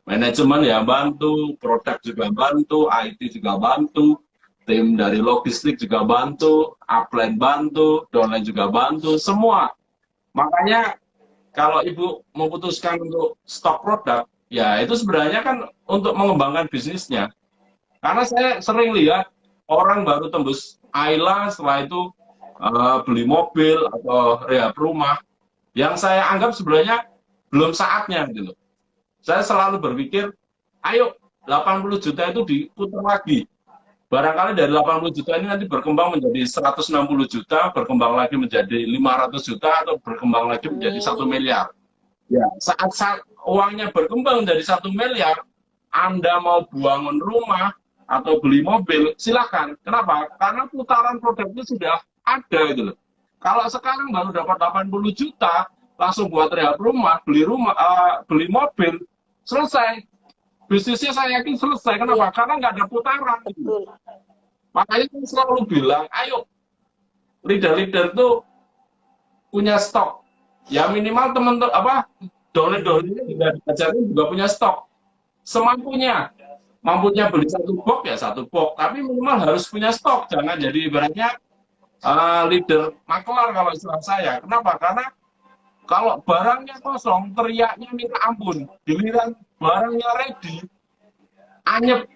Manajemen ya bantu, produk juga bantu, IT juga bantu, tim dari logistik juga bantu, upline bantu, downline juga bantu, semua. Makanya kalau Ibu memutuskan untuk stok produk, ya itu sebenarnya kan untuk mengembangkan bisnisnya. Karena saya sering lihat orang baru tembus Ayla, setelah itu beli mobil atau rehab rumah, yang saya anggap sebenarnya belum saatnya gitu. Saya selalu berpikir, ayo 80 juta itu diputar lagi. Barangkali dari 80 juta ini nanti berkembang menjadi 160 juta, berkembang lagi menjadi 500 juta, atau berkembang lagi menjadi 1 miliar. Ya, saat uangnya berkembang menjadi 1 miliar, Anda mau bangun rumah atau beli mobil, silakan. Kenapa? Karena putaran produknya sudah ada gitu loh. Kalau sekarang baru dapat 80 juta, langsung buat rehab rumah, beli mobil, selesai. Bisnisnya saya yakin selesai. Kenapa? Karena nggak ada putaran. Gitu. Makanya saya selalu bilang, ayo leader-leader itu punya stok. Ya minimal teman-teman downline-downline juga diajarin juga punya stok. Semampunya. Mampunya beli 1 box ya 1 box. Tapi minimal harus punya stok. Jangan jadi ibaratnya leader makelar kalau istilah saya. Kenapa? Karena kalau barangnya kosong, teriaknya minta ampun. Giliran barangnya ready, anyep,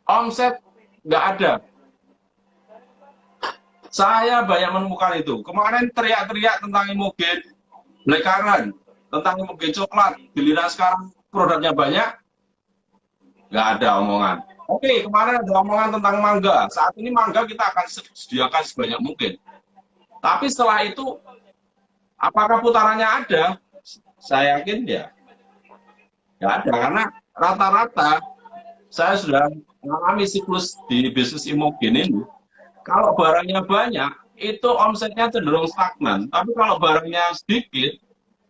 omset nggak ada. Saya banyak menemukan itu. Kemarin teriak-teriak tentang Imogen Blackcurrant, tentang Imogen coklat. Giliran sekarang produknya banyak, nggak ada omongan. Oke, kemarin ada omongan tentang mangga. Saat ini mangga kita akan sediakan sebanyak mungkin. Tapi setelah itu, apakah putarannya ada? Saya yakin ya nggak ada, karena rata-rata saya sudah mengalami siklus di bisnis Imogen ini. Kalau barangnya banyak, itu omsetnya cenderung stagnan. Tapi kalau barangnya sedikit,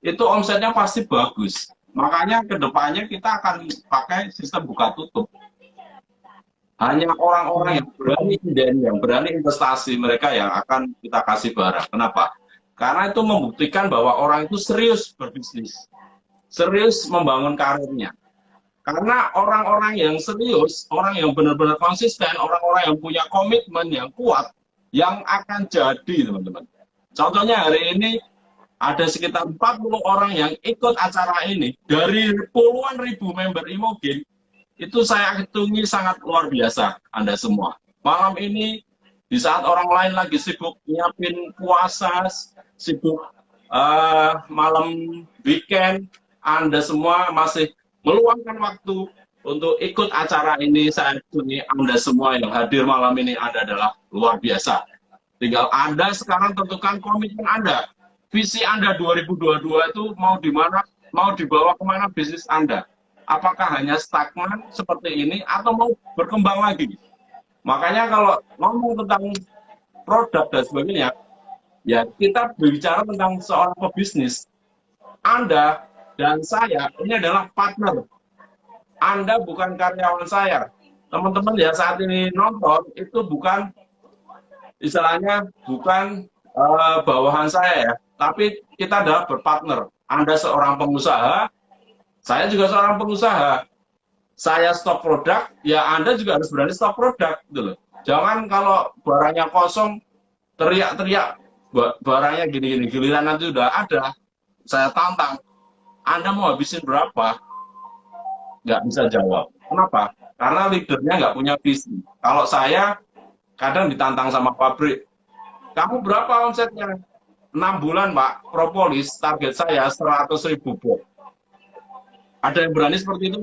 itu omsetnya pasti bagus. Makanya kedepannya kita akan pakai sistem buka tutup. Hanya orang-orang yang berani dan yang berani investasi mereka yang akan kita kasih barang. Kenapa? Karena itu membuktikan bahwa orang itu serius berbisnis, serius membangun karirnya. Karena orang-orang yang serius, orang yang benar-benar konsisten, orang-orang yang punya komitmen yang kuat, yang akan jadi, teman-teman. Contohnya hari ini ada sekitar 40 orang yang ikut acara ini dari puluhan ribu member Imogen. Itu saya hitungi sangat luar biasa, Anda semua. Malam ini, di saat orang lain lagi sibuk nyiapin puasa, sibuk malam weekend, Anda semua masih meluangkan waktu untuk ikut acara ini. Saya hitungi Anda semua yang hadir malam ini, Anda adalah luar biasa. Tinggal Anda sekarang tentukan komitmen Anda. Visi Anda 2022 itu mau di mana, mau dibawa kemana bisnis Anda. Apakah hanya stagnan seperti ini atau mau berkembang lagi? Makanya kalau ngomong tentang produk dan sebagainya, ya kita berbicara tentang seorang pebisnis. Anda dan saya ini adalah partner. Anda bukan karyawan saya. Teman-teman ya saat ini nonton itu bukan istilahnya bukan bawahan saya ya, tapi kita adalah berpartner. Anda seorang pengusaha, saya juga seorang pengusaha. Saya stok produk, ya Anda juga harus berani stok produk, gitu loh. Jangan kalau barangnya kosong, teriak-teriak, barangnya gini-gini, giliran nanti udah ada, saya tantang, Anda mau habisin berapa? Nggak bisa jawab. Kenapa? Karena leadernya nggak punya visi. Kalau saya, kadang ditantang sama pabrik, kamu berapa omsetnya? 6 bulan, Pak, propolis, target saya 100.000 box. Ada yang berani seperti itu?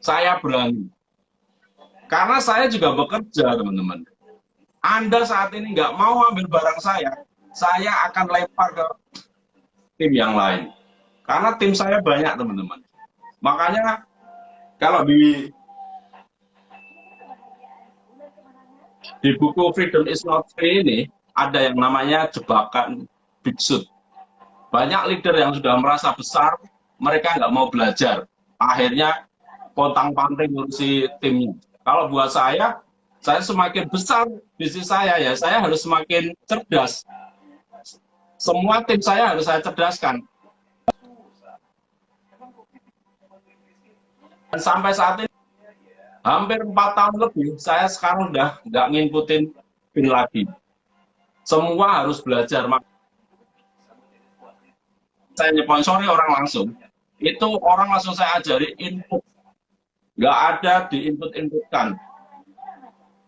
Saya berani. Karena saya juga bekerja, teman-teman. Anda saat ini nggak mau ambil barang saya akan lempar ke tim yang lain. Karena tim saya banyak, teman-teman. Makanya, kalau di buku Freedom is Not Free ini, ada yang namanya jebakan Big Shoot. Banyak leader yang sudah merasa besar, mereka nggak mau belajar. Akhirnya pontang-panting ngurusi timnya. Kalau buat saya semakin besar bisnis saya ya, saya harus semakin cerdas. Semua tim saya harus saya cerdaskan. Dan sampai saat ini, hampir 4 tahun lebih, saya sekarang udah nggak nginputin tim lagi. Semua harus belajar. Saya nyponsori orang langsung. Itu orang langsung saya ajari input. Nggak ada diinput-inputkan.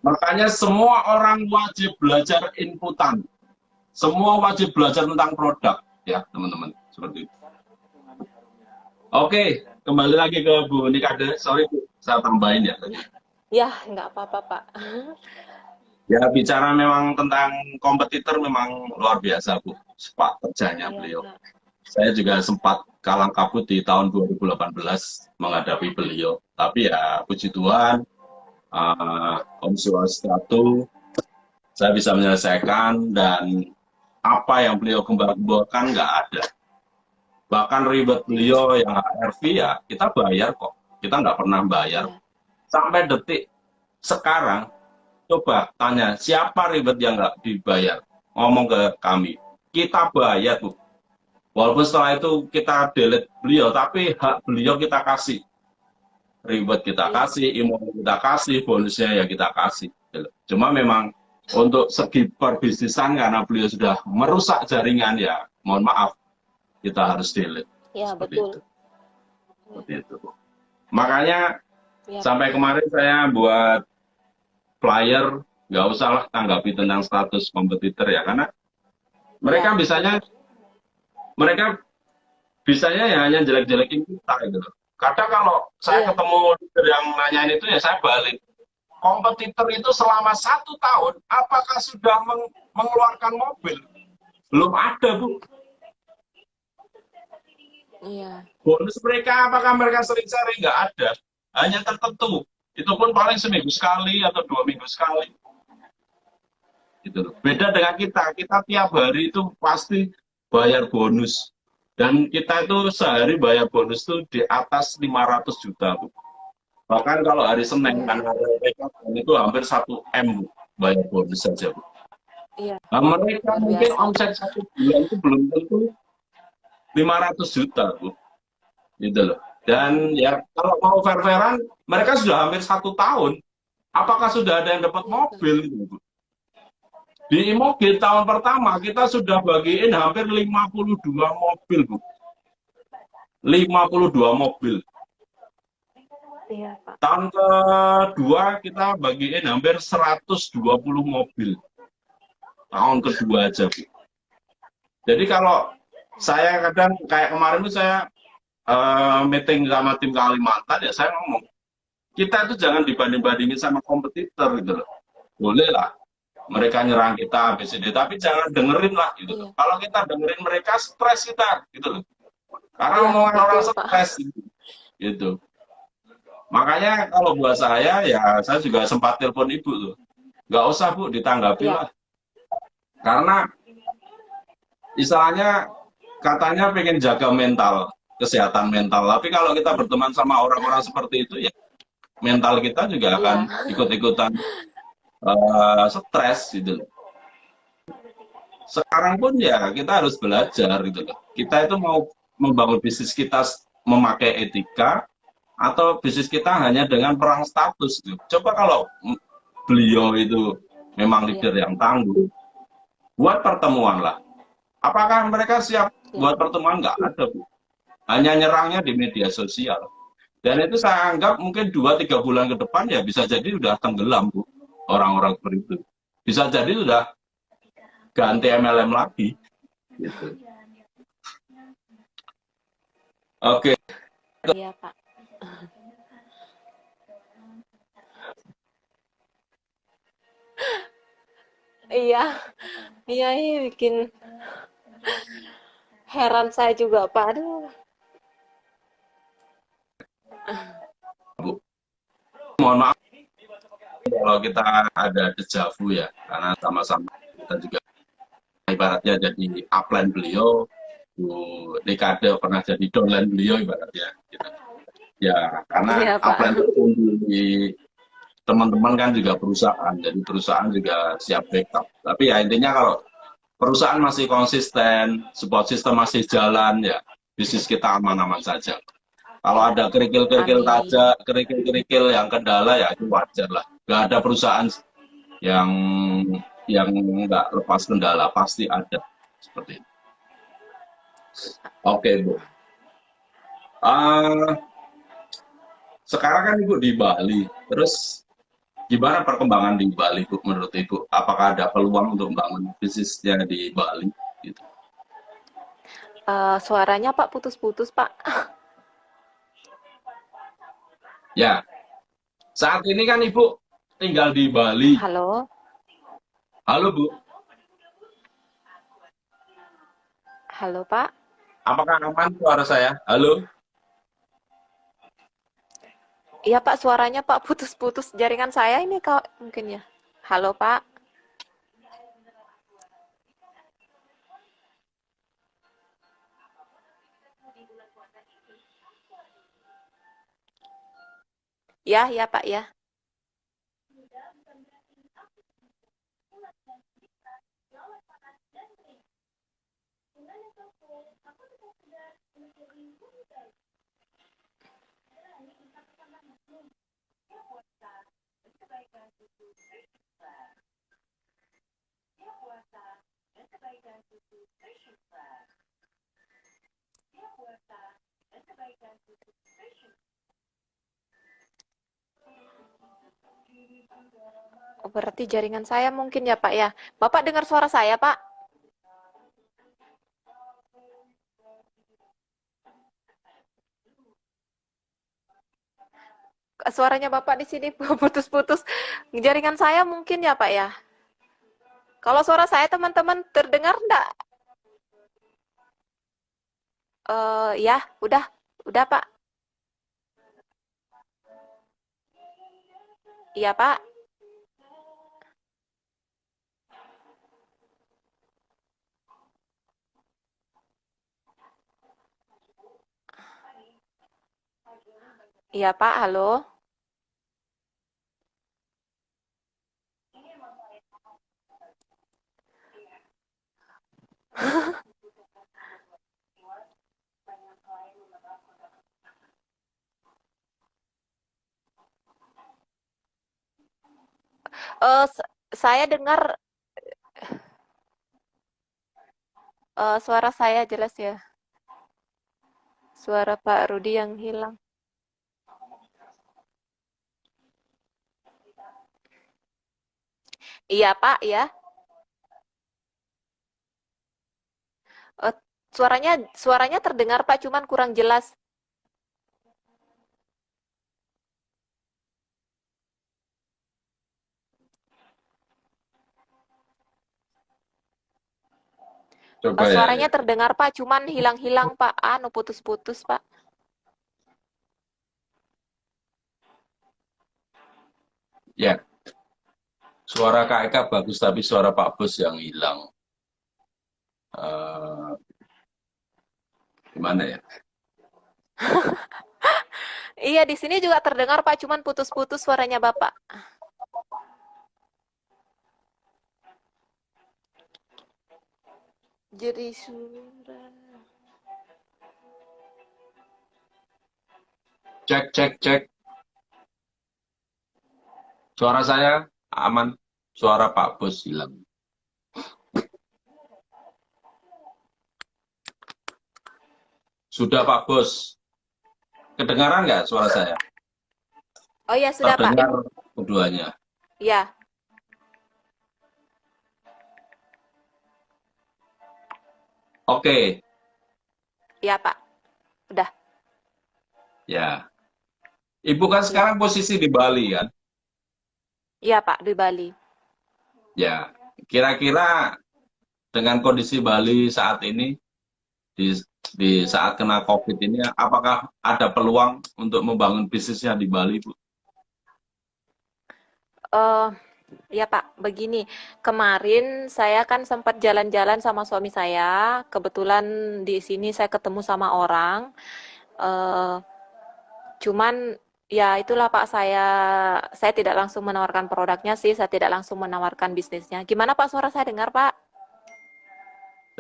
Makanya semua orang wajib belajar inputan. Semua wajib belajar tentang produk. Ya, teman-teman. Seperti itu. Oke, kembali lagi ke Bu Nikade. Sorry, Bu, saya tambahin ya. Ya, nggak apa-apa, Pak. Ya, bicara memang tentang kompetitor memang luar biasa, Bu. Sepak kerjanya beliau. Saya juga sempat kalang kabut di tahun 2018 menghadapi beliau. Tapi ya, puji Tuhan, Om Swastiastu, saya bisa menyelesaikan dan apa yang beliau gembar-gemborkan nggak ada. Bahkan ribet beliau yang HRV ya, kita bayar kok. Kita nggak pernah bayar. Sampai detik sekarang, coba tanya, siapa ribet yang nggak dibayar? Ngomong ke kami. Kita bayar, Bu. Walaupun setelah itu kita delete beliau, tapi hak beliau kita kasih. Ribet kita kasih, imo kita kasih, bonusnya ya kita kasih. Cuma memang untuk segi perbisnisan, karena beliau sudah merusak jaringan, ya mohon maaf, kita harus delete. Ya, seperti betul. Itu. Seperti itu. Makanya ya, sampai kemarin saya buat flyer, nggak usah lah tanggapi tentang status kompetitor ya, karena mereka bisanya ya hanya jelek-jelekin kita gitu. Kadang kalau saya ketemu leader yang nanyain itu ya saya balik. Kompetitor itu selama 1 tahun apakah sudah mengeluarkan mobil? Belum ada, Bu. Iya. Bonus mereka apakah mereka sering sharing? Nggak ada. Hanya tertentu. Itu pun paling seminggu sekali atau 2 minggu sekali. Gitu. Beda dengan kita tiap hari itu pasti bayar bonus. Dan kita itu sehari bayar bonus itu di atas 500 juta, Bu. Bahkan kalau hari Senin Iya, kan hari Ramadan itu hampir 1 M Bu, bayar bonus saja Bu. iya, Nah, mereka luar mungkin biasa. omset 1 bulan itu belum tentu 500 juta Bu, gitu loh. Dan ya kalau mau fair-fairan, mereka sudah hampir 1 tahun. Apakah sudah ada yang dapat Iya, Pak. mobil gitu Bu? Di Imogate tahun pertama kita sudah bagiin hampir 52 mobil Bu. 52 mobil. Iya, Pak. Tahun kedua kita bagiin hampir 120 mobil. Tahun kedua aja Bu. Jadi kalau saya kadang kayak kemarin itu saya meeting sama tim Kalimantan ya saya ngomong kita itu jangan dibanding-bandingin sama kompetitor gitu loh. Boleh lah mereka nyerang kita ABCD tapi jangan dengerin lah gitu loh. Iya, Kalau kita dengerin mereka stres kita gitu loh. Karena iya, omongan orang betul, Pak. stres gitu. Makanya kalau buat saya ya saya juga sempat telepon ibu tuh. Nggak usah Bu ditanggapi Iya, lah. Karena istilahnya katanya pengen jaga mental, kesehatan mental. Tapi kalau kita berteman sama orang-orang seperti itu ya mental kita juga akan iya, ikut-ikutan stres gitu loh. Sekarang pun ya kita harus belajar gitu loh. Kita itu mau membangun bisnis kita memakai etika atau bisnis kita hanya dengan perang status gitu. Coba kalau beliau itu memang iya, leader yang tangguh, buat pertemuan lah. Apakah mereka siap iya, buat pertemuan? Nggak ada, Bu. Hanya nyerangnya di media sosial. Dan itu saya anggap mungkin 2-3 bulan ke depan ya bisa jadi udah tenggelam, Bu. Orang-orang seperti itu. Bisa jadi sudah ganti MLM lagi. Gitu. Oke, iya, Pak. Iya, iya, ini bikin heran saya juga, Pak. Aduh, Bu. Mohon maaf kalau kita ada dejavu ya, karena sama-sama kita juga ibaratnya jadi upline beliau, Bu Dekade pernah jadi downline beliau ibaratnya. Gitu. Ya, karena iya, Pak. upline itu di teman-teman kan juga perusahaan, jadi perusahaan juga siap backup. Tapi ya intinya kalau perusahaan masih konsisten, support system masih jalan, ya bisnis kita aman-aman saja. Kalau Iya, ada kerikil-kerikil amin. tajam, kerikil-kerikil yang kendala ya itu wajar lah. Gak ada perusahaan yang nggak lepas kendala, pasti ada seperti itu. Oke Bu. Uh, Sekarang kan Ibu di Bali, terus gimana perkembangan di Bali, Bu, menurut Ibu? Apakah ada peluang untuk membangun bisnisnya di Bali? Gitu. Suaranya Pak putus-putus, Pak. Ya, saat ini kan Ibu tinggal di Bali. Halo, Halo, Bu. halo, Pak. Apakah aman suara saya? Halo? Iya, Pak, suaranya Pak putus-putus. Jaringan saya ini kau mungkin ya. Halo, Pak. Ya, ya, Pak, ya. Oh, berarti jaringan saya mungkin ya, Pak, ya. Bapak dengar suara saya, Pak? Suaranya Bapak di sini putus-putus. Jaringan saya mungkin ya, Pak, ya. Kalau suara saya teman-teman terdengar enggak? Ya, udah, Pak. Iya, Pak. Iya, Pak. Halo. Saya dengar suara saya jelas ya. Suara Pak Rudi yang hilang. Iya Pak, ya. Eh, suaranya terdengar Pak, cuman kurang jelas. Coba ya. Suaranya terdengar Pak, cuman hilang-hilang Pak. Anu putus-putus Pak. Ya, suara Kak Eka bagus, tapi suara Pak Bos yang hilang. Eh, gimana ya? Iya, di sini juga terdengar Pak, cuman putus-putus suaranya Bapak. Jadi suara. Cek, cek, cek. Suara saya aman. Suara Pak Bos hilang. Sudah Pak Bos. Kedengaran nggak suara saya? Oh iya, sudah Pak. Terdengar keduanya. Iya. Oke, Iya Pak. Udah. ya. Ibu kan sekarang posisi di Bali kan? Iya Pak, di Bali. Ya. Kira-kira dengan kondisi Bali saat ini, di saat kena COVID ini, apakah ada peluang untuk membangun bisnisnya di Bali, Bu? Eh, ya Pak, begini. Kemarin saya kan sempat jalan-jalan sama suami saya. Kebetulan di sini saya ketemu sama orang. Eh, cuman ya itulah Pak, saya tidak langsung menawarkan produknya sih, saya tidak langsung menawarkan bisnisnya. Gimana Pak, suara saya dengar Pak?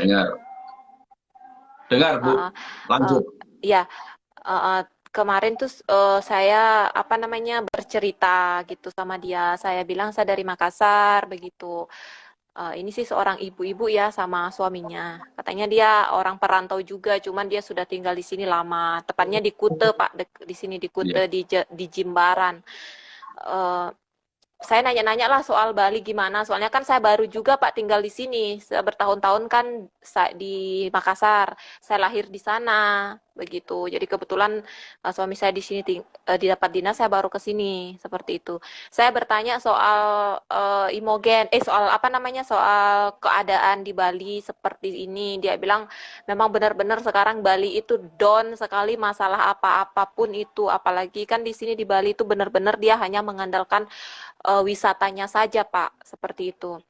Dengar. Dengar, Bu. Eh, Lanjut. ya, kemarin tuh saya apa namanya bercerita gitu sama dia. Saya bilang saya dari Makassar begitu. Ini sih seorang ibu-ibu ya sama suaminya. Katanya dia orang perantau juga, cuman dia sudah tinggal di sini lama. Tepatnya di Kute Pak, di sini di Ya. Kute di Jimbaran. Eh, saya nanya-nanya lah soal Bali gimana. Soalnya kan saya baru juga Pak tinggal di sini. Saya bertahun-tahun kan di Makassar. Saya lahir di sana, begitu. Jadi kebetulan suami saya di sini didapat dinas, saya baru ke sini seperti itu. Saya bertanya soal soal apa namanya, soal keadaan di Bali seperti ini. Dia bilang memang benar-benar sekarang Bali itu down sekali masalah apa-apapun itu. Apalagi kan di sini di Bali itu benar-benar dia hanya mengandalkan wisatanya saja, Pak, seperti itu.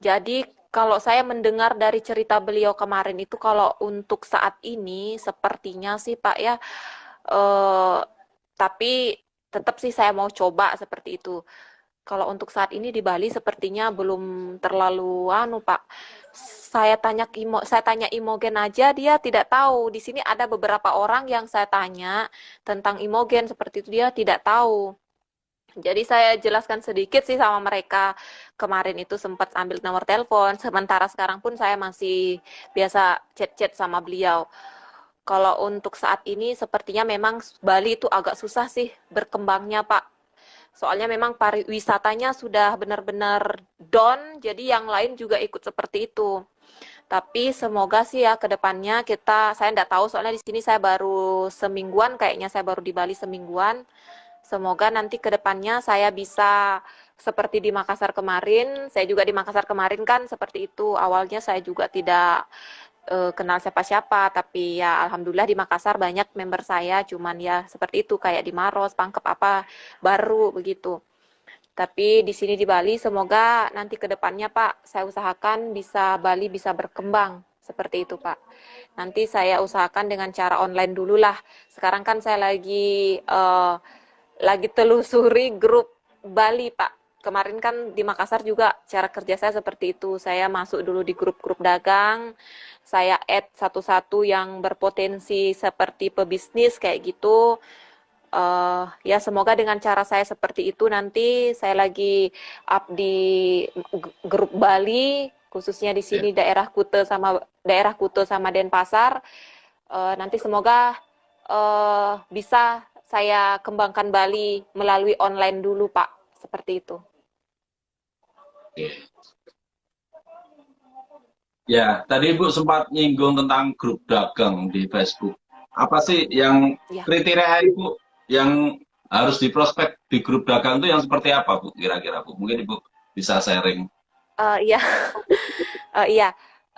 Jadi kalau saya mendengar dari cerita beliau kemarin itu, kalau untuk saat ini sepertinya sih Pak ya, eh, tapi tetap sih saya mau coba seperti itu. Kalau untuk saat ini di Bali sepertinya belum terlalu anu Pak. Saya tanya Imogen aja dia tidak tahu. Di sini ada beberapa orang yang saya tanya tentang Imogen seperti itu, dia tidak tahu. Jadi saya jelaskan sedikit sih sama mereka. Kemarin itu sempat ambil nomor telepon, sementara sekarang pun saya masih biasa chat-chat sama beliau. Kalau untuk saat ini sepertinya memang Bali itu agak susah sih berkembangnya, Pak. Soalnya memang pariwisatanya sudah benar-benar down, jadi yang lain juga ikut seperti itu. Tapi semoga sih ya ke depannya saya enggak tahu soalnya di sini saya baru semingguan, kayaknya saya baru di Bali semingguan. Semoga nanti ke depannya saya bisa seperti di Makassar kemarin. Saya juga di Makassar kemarin kan seperti itu. Awalnya saya juga tidak kenal siapa-siapa, tapi ya alhamdulillah di Makassar banyak member saya, cuman ya seperti itu kayak di Maros, Pangkep apa baru begitu. Tapi di sini di Bali semoga nanti ke depannya Pak, saya usahakan Bali bisa berkembang seperti itu Pak. Nanti saya usahakan dengan cara online dulu lah. Sekarang kan saya lagi telusuri grup Bali, Pak. Kemarin kan di Makassar juga cara kerja saya seperti itu. Saya masuk dulu di grup-grup dagang, saya add satu-satu yang berpotensi seperti pebisnis kayak gitu. Ya semoga dengan cara saya seperti itu nanti saya lagi up di grup Bali, khususnya di Ya. sini daerah Kute sama Denpasar. Nanti semoga bisa saya kembangkan Bali melalui online dulu, Pak. Seperti itu. Oke. Ya, tadi Ibu sempat nyinggung tentang grup dagang di Facebook. Apa sih yang Ya. kriteria Ibu yang harus diprospek di grup dagang itu yang seperti apa, Bu? Kira-kira, Bu? Mungkin Ibu bisa sharing. Iya, iya.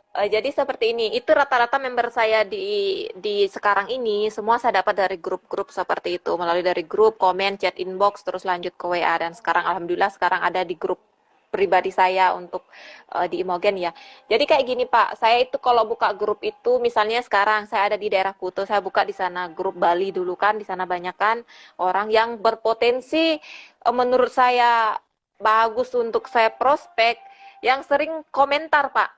Jadi seperti ini, itu rata-rata member saya di sekarang ini semua saya dapat dari grup-grup seperti itu, melalui dari grup, komen, chat inbox, terus lanjut ke WA dan sekarang alhamdulillah sekarang ada di grup pribadi saya untuk di Imogen ya. Jadi kayak gini Pak, saya itu kalau buka grup itu misalnya sekarang saya ada di daerah Kuto, saya buka di sana grup Bali dulu kan, di sana banyak kan orang yang berpotensi menurut saya bagus untuk saya prospek yang sering komentar Pak,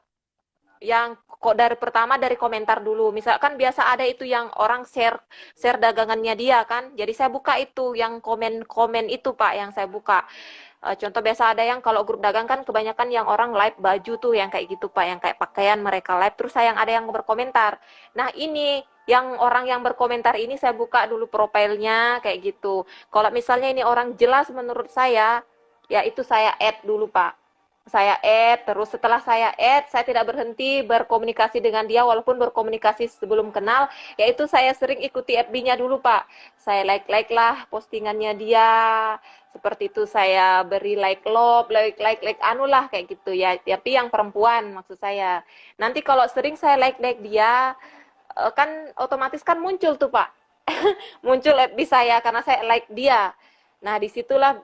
yang kok dari pertama dari komentar dulu. Misalkan biasa ada itu yang orang share dagangannya dia kan. Jadi saya buka itu yang komen-komen itu Pak yang saya buka. Contoh biasa ada yang kalau grup dagang kan kebanyakan yang orang live baju tuh yang kayak gitu Pak, yang kayak pakaian mereka live terus saya yang ada yang berkomentar. Nah, ini yang orang yang berkomentar ini saya buka dulu profilnya kayak gitu. Kalau misalnya ini orang jelas menurut saya, ya itu saya add dulu Pak. Saya add, terus setelah saya add, saya tidak berhenti berkomunikasi dengan dia, walaupun berkomunikasi sebelum kenal, yaitu saya sering ikuti FB-nya dulu, Pak. Saya like-like lah postingannya dia, seperti itu saya beri like love, like anu lah, kayak gitu ya. Tapi yang perempuan maksud saya. Nanti kalau sering saya like-like dia, kan otomatis kan muncul tuh, Pak. Muncul FB saya karena saya like dia. Nah, disitulah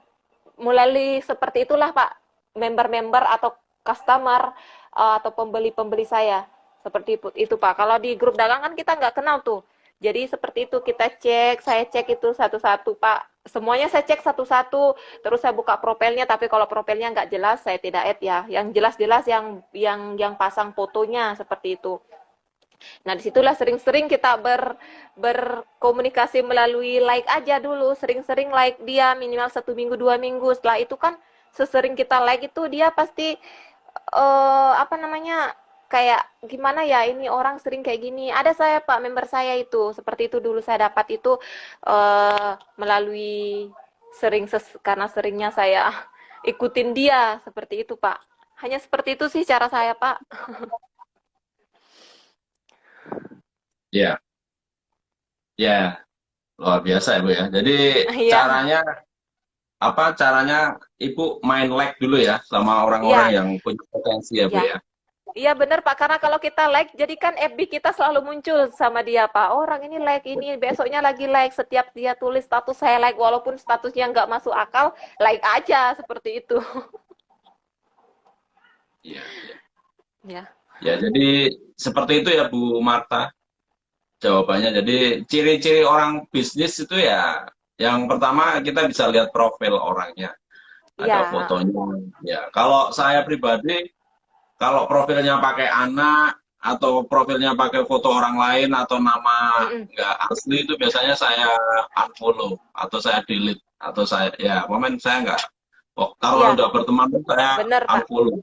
mulai seperti itulah Pak, member-member atau customer atau pembeli-pembeli saya seperti itu Pak. Kalau di grup dagang kan kita nggak kenal tuh, jadi seperti itu kita cek, saya cek itu satu-satu Pak, semuanya saya cek satu-satu, terus saya buka profilnya. Tapi kalau profilnya nggak jelas saya tidak add ya, yang jelas-jelas yang pasang fotonya seperti itu. Nah, disitulah sering-sering kita berkomunikasi melalui like aja dulu, sering-sering like dia minimal 1 minggu, 2 minggu. Setelah itu kan sesering kita like itu dia pasti apa namanya kayak gimana ya ini orang sering kayak gini. Ada saya Pak member saya itu seperti itu dulu saya dapat itu melalui karena seringnya saya ikutin dia seperti itu Pak. Hanya seperti itu sih cara saya Pak. Ya, ya, luar biasa ya, Bu ya. Jadi Iya, caranya Ibu main like dulu ya sama orang-orang iya, yang punya potensi ya, Bu iya. ya. Iya benar Pak, karena kalau kita like, jadi kan FB kita selalu muncul sama dia Pak. Orang ini like ini, besoknya lagi like, setiap dia tulis status saya like, walaupun statusnya nggak masuk akal, like aja seperti itu. Iya, iya. Ya, Ya, jadi seperti itu ya Bu Marta jawabannya. Jadi ciri-ciri orang bisnis itu ya, yang pertama kita bisa lihat profil orangnya, iya, ada fotonya. Ya, kalau saya pribadi, kalau profilnya pakai anak atau profilnya pakai foto orang lain atau nama mm-mm. nggak asli itu biasanya saya unfollow atau saya delete atau saya ya momen saya nggak. Oh, kalau Iya, udah berteman tuh saya benar Pak. unfollow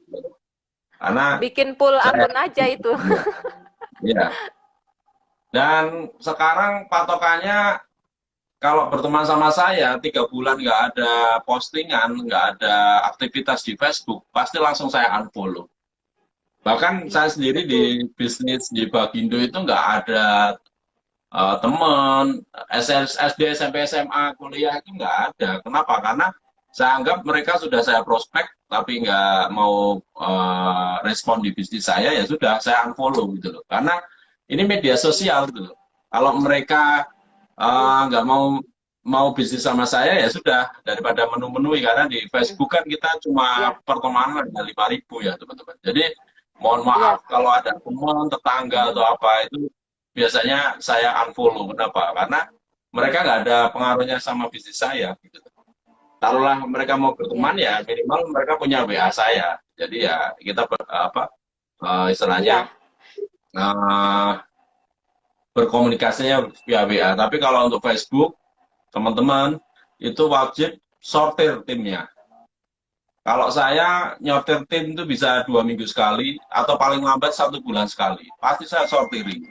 karena Bikin full saya akun aja itu. ya. Dan sekarang patokannya kalau berteman sama saya 3 bulan nggak ada postingan, nggak ada aktivitas di Facebook, pasti langsung saya unfollow. Bahkan Iya, saya sendiri betul. di bisnis di Bagindo itu nggak ada teman, SD, SMP, SMA, kuliah itu nggak ada. Kenapa? Karena saya anggap mereka sudah saya prospek, tapi nggak mau respon di bisnis saya, ya sudah saya unfollow gitu loh. Karena ini media sosial gitu loh. Kalau mereka Iya, nggak mau bisnis sama saya, ya sudah daripada menu-menui. Karena di mm-mm. Facebook kan kita cuma Iya, pertemanan ada 5.000 ya teman-teman. Jadi mohon iya, maaf kalau ada teman, tetangga atau apa itu biasanya saya unfollow. Kenapa? Karena mereka nggak ada pengaruhnya sama bisnis saya. Gitu. Taruhlah mereka mau iya, berteman ya minimal mereka punya WA saya. Jadi ya kita istilahnya iya, berkomunikasinya via WA. Tapi kalau untuk Facebook teman-teman itu wajib sortir timnya. Kalau saya nyortir tim itu bisa 2 minggu sekali atau paling lambat 1 bulan sekali. Pasti saya sortirin.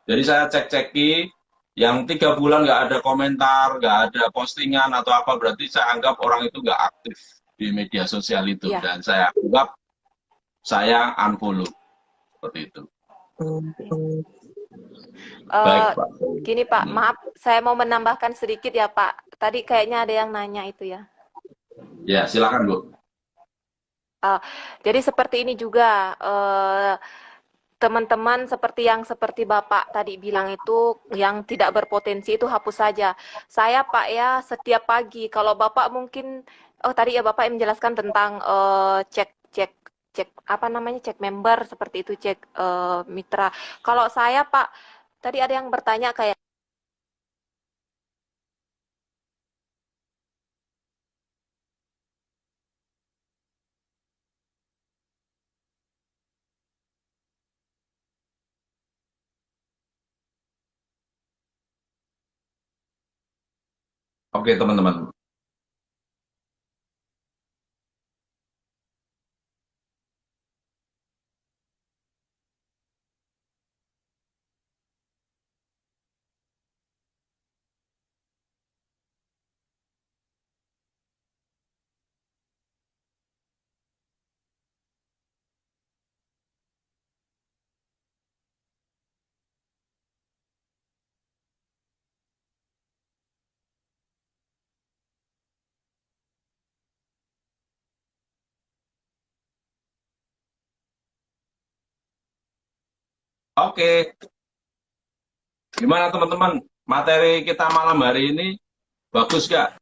Jadi saya cek-ceki yang 3 bulan nggak ada komentar, nggak ada postingan atau apa, berarti saya anggap orang itu nggak aktif di media sosial itu Iya. dan saya anggap saya unfollow seperti itu. Baik, Pak. Gini Pak, maaf, saya mau menambahkan sedikit ya Pak. Tadi kayaknya ada yang nanya itu ya. Ya, silakan Bu. Jadi seperti ini juga, teman-teman seperti Bapak tadi bilang itu, yang tidak berpotensi itu hapus saja. Saya Pak ya, setiap pagi, kalau Bapak mungkin, tadi ya Bapak yang menjelaskan tentang cek apa namanya, cek member seperti itu, cek mitra. Kalau saya Pak, tadi ada yang bertanya kayak, Oke, teman-teman. Oke, gimana teman-teman? Materi kita malam hari ini bagus gak?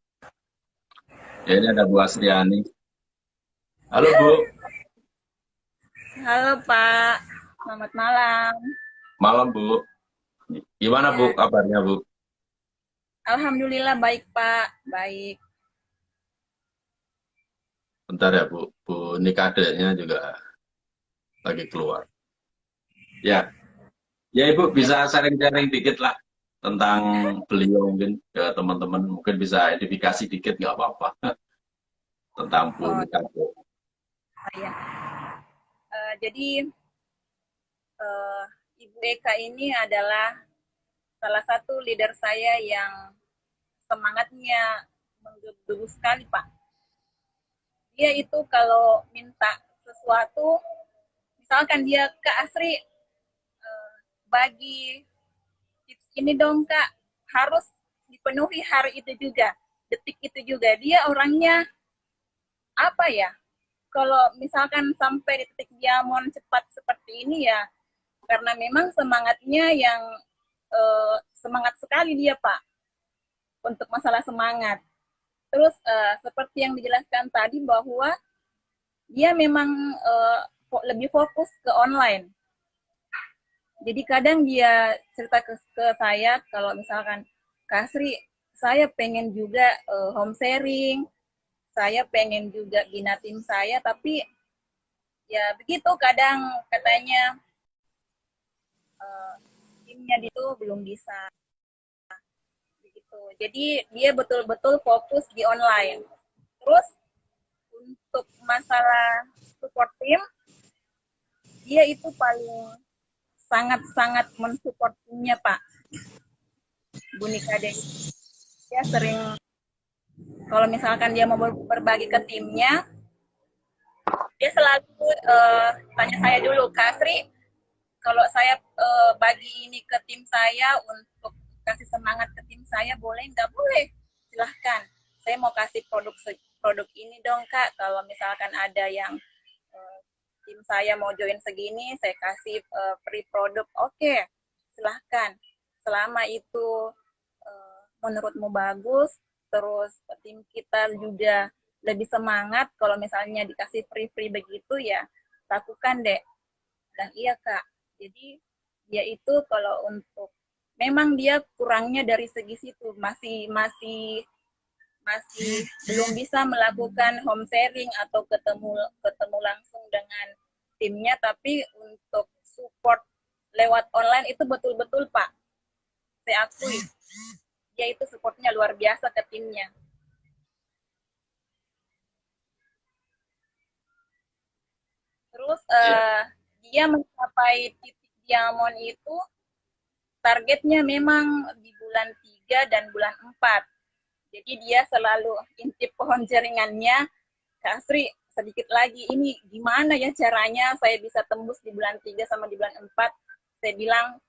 Ya, ini ada Bu Astriani. Halo Bu, Halo Pak, selamat malam. malam Bu. Gimana Bu Ya, kabarnya Bu? Alhamdulillah baik Pak, baik. Bentar ya Bu, Bu Nikadenya juga lagi keluar. Ya, ya Ibu bisa sharing-sharing dikit lah tentang beliau mungkin ke teman-teman. Mungkin bisa edifikasi dikit nggak apa-apa tentang Bu Oh Nikade. ya, jadi Ibu Eka ini adalah salah satu leader saya yang semangatnya menggebu-gebu sekali Pak. Dia itu kalau minta sesuatu, misalkan dia ke Asri bagi tips ini dong Kak, harus dipenuhi hari itu juga, detik itu juga. Dia orangnya apa ya? Kalau misalkan sampai di titik dia mau cepat seperti ini ya, karena memang semangatnya yang semangat sekali dia Pak untuk masalah semangat. Terus seperti yang dijelaskan tadi bahwa dia memang lebih fokus ke online. Jadi kadang dia cerita ke saya kalau misalkan Kasri, saya pengen juga home sharing, saya pengen juga bina tim saya, tapi ya begitu kadang katanya timnya itu belum bisa begitu. Jadi dia betul-betul fokus di online. Terus untuk masalah support tim, dia itu paling sangat-sangat mensupport timnya Pak. Bu Nikade dia sering kalau misalkan dia mau berbagi ke timnya, dia selalu tanya saya dulu, Kasri, kalau saya bagi ini ke tim saya untuk kasih semangat ke tim saya, boleh nggak? Boleh, silahkan. Saya mau kasih produk ini dong Kak, kalau misalkan ada yang tim saya mau join segini, saya kasih free produk, oke, silahkan. Selama itu menurutmu bagus, terus tim kita juga lebih semangat, kalau misalnya dikasih free-free begitu ya, lakukan deh. Dan iya Kak, jadi dia itu kalau untuk memang dia kurangnya dari segi situ masih belum bisa melakukan home sharing atau ketemu langsung dengan timnya, tapi untuk support lewat online itu betul-betul Pak, saya akui dia itu supportnya luar biasa ke timnya. Terus dia mencapai titik diamond itu targetnya memang di bulan 3 dan bulan 4. Jadi dia selalu intip pohon jaringannya, Kak Asri, sedikit lagi, ini gimana ya caranya saya bisa tembus di bulan 3 sama di bulan 4. Saya bilang,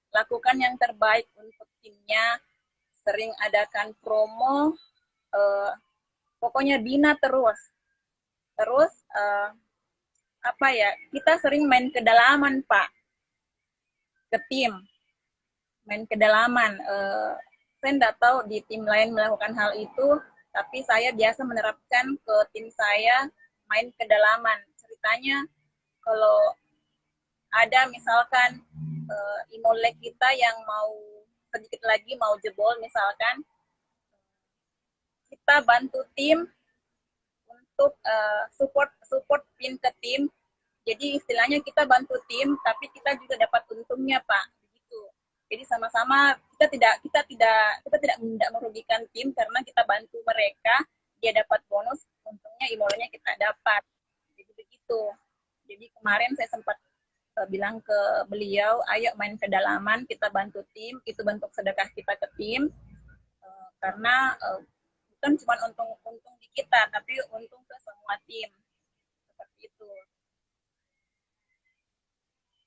lakukan yang terbaik untuk timnya, sering adakan promo, pokoknya bina terus. Terus, apa ya, kita sering main kedalaman, Pak, ke tim. Main kedalaman. Saya tidak tahu di tim lain melakukan hal itu, tapi saya biasa menerapkan ke tim saya main kedalaman. Ceritanya kalau ada misalkan imolek kita yang mau sedikit lagi mau jebol misalkan, kita bantu tim untuk support pin ke tim. Jadi istilahnya kita bantu tim, tapi kita juga dapat untungnya, Pak. Begitu. Jadi sama-sama kita tidak merugikan tim karena kita bantu mereka, dia dapat bonus, untungnya imolenya kita dapat. Jadi begitu. Jadi kemarin saya sempat bilang ke beliau, ayo main kedalaman, kita bantu tim, itu bentuk sedekah kita ke tim, karena bukan cuma untung di kita, tapi untung ke semua tim. Seperti itu.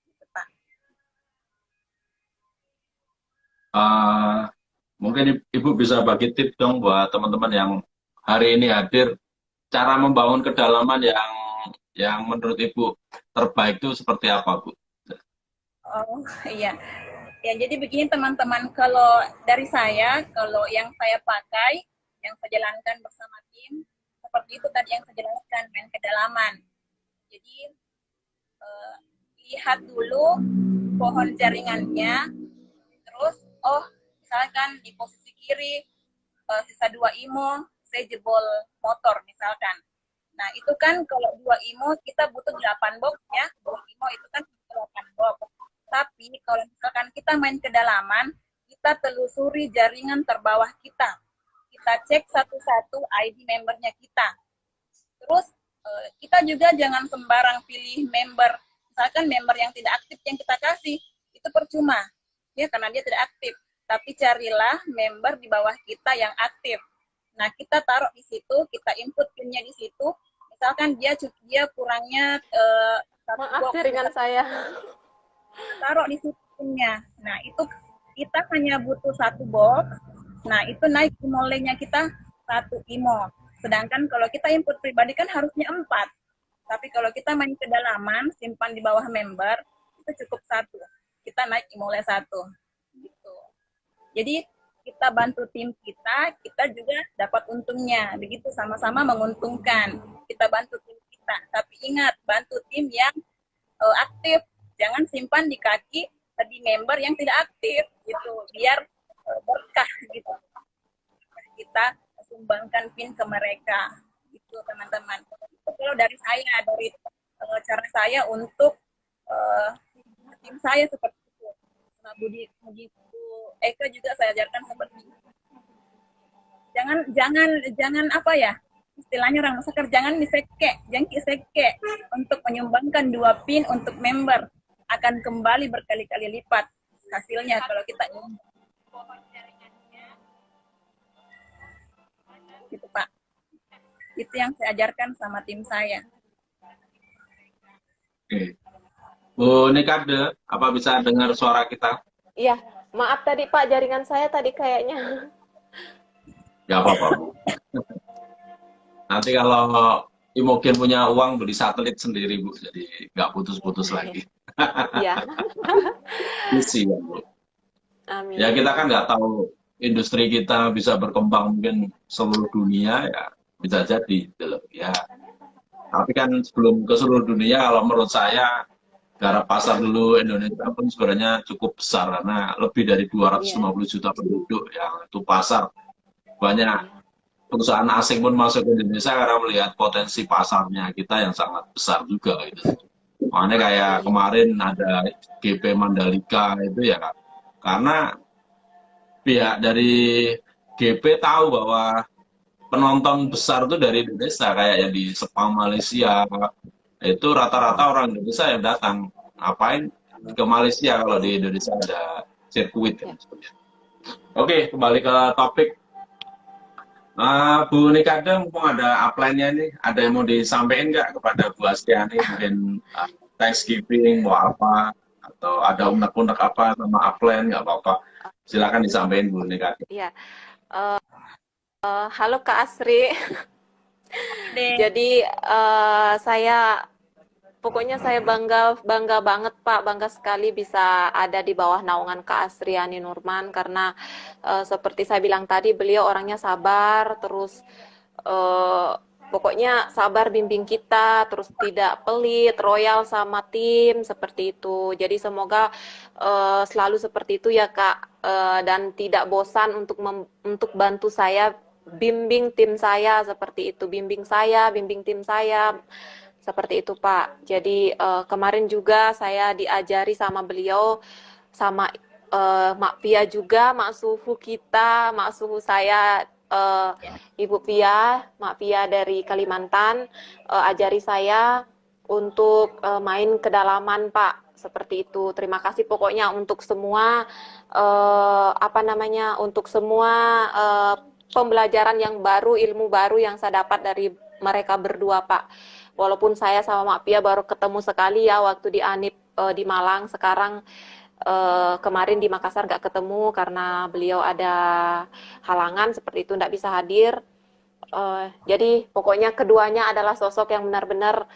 Gitu, Pak. Mungkin Ibu bisa bagi tips dong buat teman-teman yang hari ini hadir, cara membangun kedalaman yang menurut Ibu terbaik itu seperti apa, Bu? Oh iya, ya jadi begini teman-teman, kalau dari saya, kalau yang saya pakai, yang saya jalankan bersama tim, seperti itu tadi yang saya jelaskan, main kedalaman. Jadi lihat dulu pohon jaringannya, terus misalkan di posisi kiri sisa 2 IMO, saya jebol motor misalkan. Nah itu kan kalau 2 IMO kita butuh 8 box ya, 2 IMO itu kan 8 box. Tapi kalau misalkan kita main kedalaman, kita telusuri jaringan terbawah kita. Kita cek satu-satu ID membernya kita. Terus kita juga jangan sembarang pilih member. Misalkan member yang tidak aktif yang kita kasih, itu percuma. Ya, karena dia tidak aktif. Tapi carilah member di bawah kita yang aktif. Nah, kita taruh di situ, kita input pinnya di situ. Misalkan dia kurangnya Maaf jaringan saya. taruh di situ pinnya. Nah, itu kita hanya butuh 1 box. Nah, itu naik imolenya kita 1 IMO. Sedangkan kalau kita input pribadi kan harusnya 4. Tapi kalau kita main kedalaman, simpan di bawah member, itu cukup 1. Kita naik imole 1. Gitu. Jadi kita bantu tim kita juga dapat untungnya. Begitu, sama-sama menguntungkan. Kita bantu tim kita. Tapi ingat, bantu tim yang aktif. Jangan simpan di kaki di member yang tidak aktif. Gitu. Biar berkah gitu. Kita sumbangkan pin ke mereka. Gitu, teman-teman. Itu kalau dari saya, dari cara saya untuk tim saya seperti itu. Nah, begitu Eka juga saya ajarkan seperti itu. Jangan apa ya, istilahnya orang masyarakat, jangan diseke untuk menyumbangkan 2 pin untuk member, akan kembali berkali-kali lipat hasilnya kalau kita nyumbang. Gitu, Pak. Itu yang saya ajarkan sama tim saya. Oke. Bu Nikade, apa bisa dengar suara kita? Iya, maaf tadi Pak, jaringan saya tadi kayaknya. Gak apa-apa, Bu. Nanti kalau Imogen punya uang, beli satelit sendiri, Bu. Jadi nggak putus-putus lagi. Iya. Isi, ya, Bu. Amin. Ya, kita kan nggak tahu industri kita bisa berkembang mungkin seluruh dunia, ya bisa jadi. Gitu. Ya. Tapi kan sebelum ke seluruh dunia, kalau menurut saya, garap pasar dulu Indonesia pun sebenarnya cukup besar karena lebih dari 250 juta penduduk yang itu pasar. Banyak perusahaan asing pun masuk ke Indonesia karena melihat potensi pasarnya kita yang sangat besar juga gitu. Makanya kayak kemarin ada GP Mandalika itu ya, karena pihak dari GP tahu bahwa penonton besar tuh dari Indonesia, kayak yang di Sepang Malaysia, itu rata-rata orang Indonesia yang datang. Ngapain ke Malaysia kalau di Indonesia ada sirkuit Ya. kan. Oke, kembali ke topik. Bu Nikade, mumpung ada upline-nya nih, ada yang mau disampaikan nggak kepada Bu Astiani? Mungkin Thanksgiving, mau apa? Atau ada unek-unek apa sama upline, nggak apa-apa. Silakan disampaikan Bu Nikade. Iya. Halo Kak Asri. Deh. Jadi pokoknya saya bangga banget Pak, bangga sekali bisa ada di bawah naungan Kak Asriani Nurman karena seperti saya bilang tadi beliau orangnya sabar, terus pokoknya sabar bimbing kita, terus tidak pelit, royal sama tim seperti itu. Jadi semoga selalu seperti itu ya Kak, dan tidak bosan untuk bantu saya bimbing tim saya seperti itu, bimbing saya, bimbing tim saya. Seperti itu Pak. Jadi kemarin juga saya diajari sama beliau, sama Mak Pia juga, Mak Suhu kita, Mak Suhu saya, Ibu Pia, Mak Pia dari Kalimantan, ajari saya untuk main kedalaman Pak. Seperti itu. Terima kasih pokoknya untuk semua untuk semua pembelajaran yang baru, ilmu baru yang saya dapat dari mereka berdua Pak. Walaupun saya sama Mak Pia baru ketemu sekali ya waktu di Anip di Malang, sekarang kemarin di Makassar nggak ketemu karena beliau ada halangan seperti itu, nggak bisa hadir. Jadi pokoknya keduanya adalah sosok yang benar-benar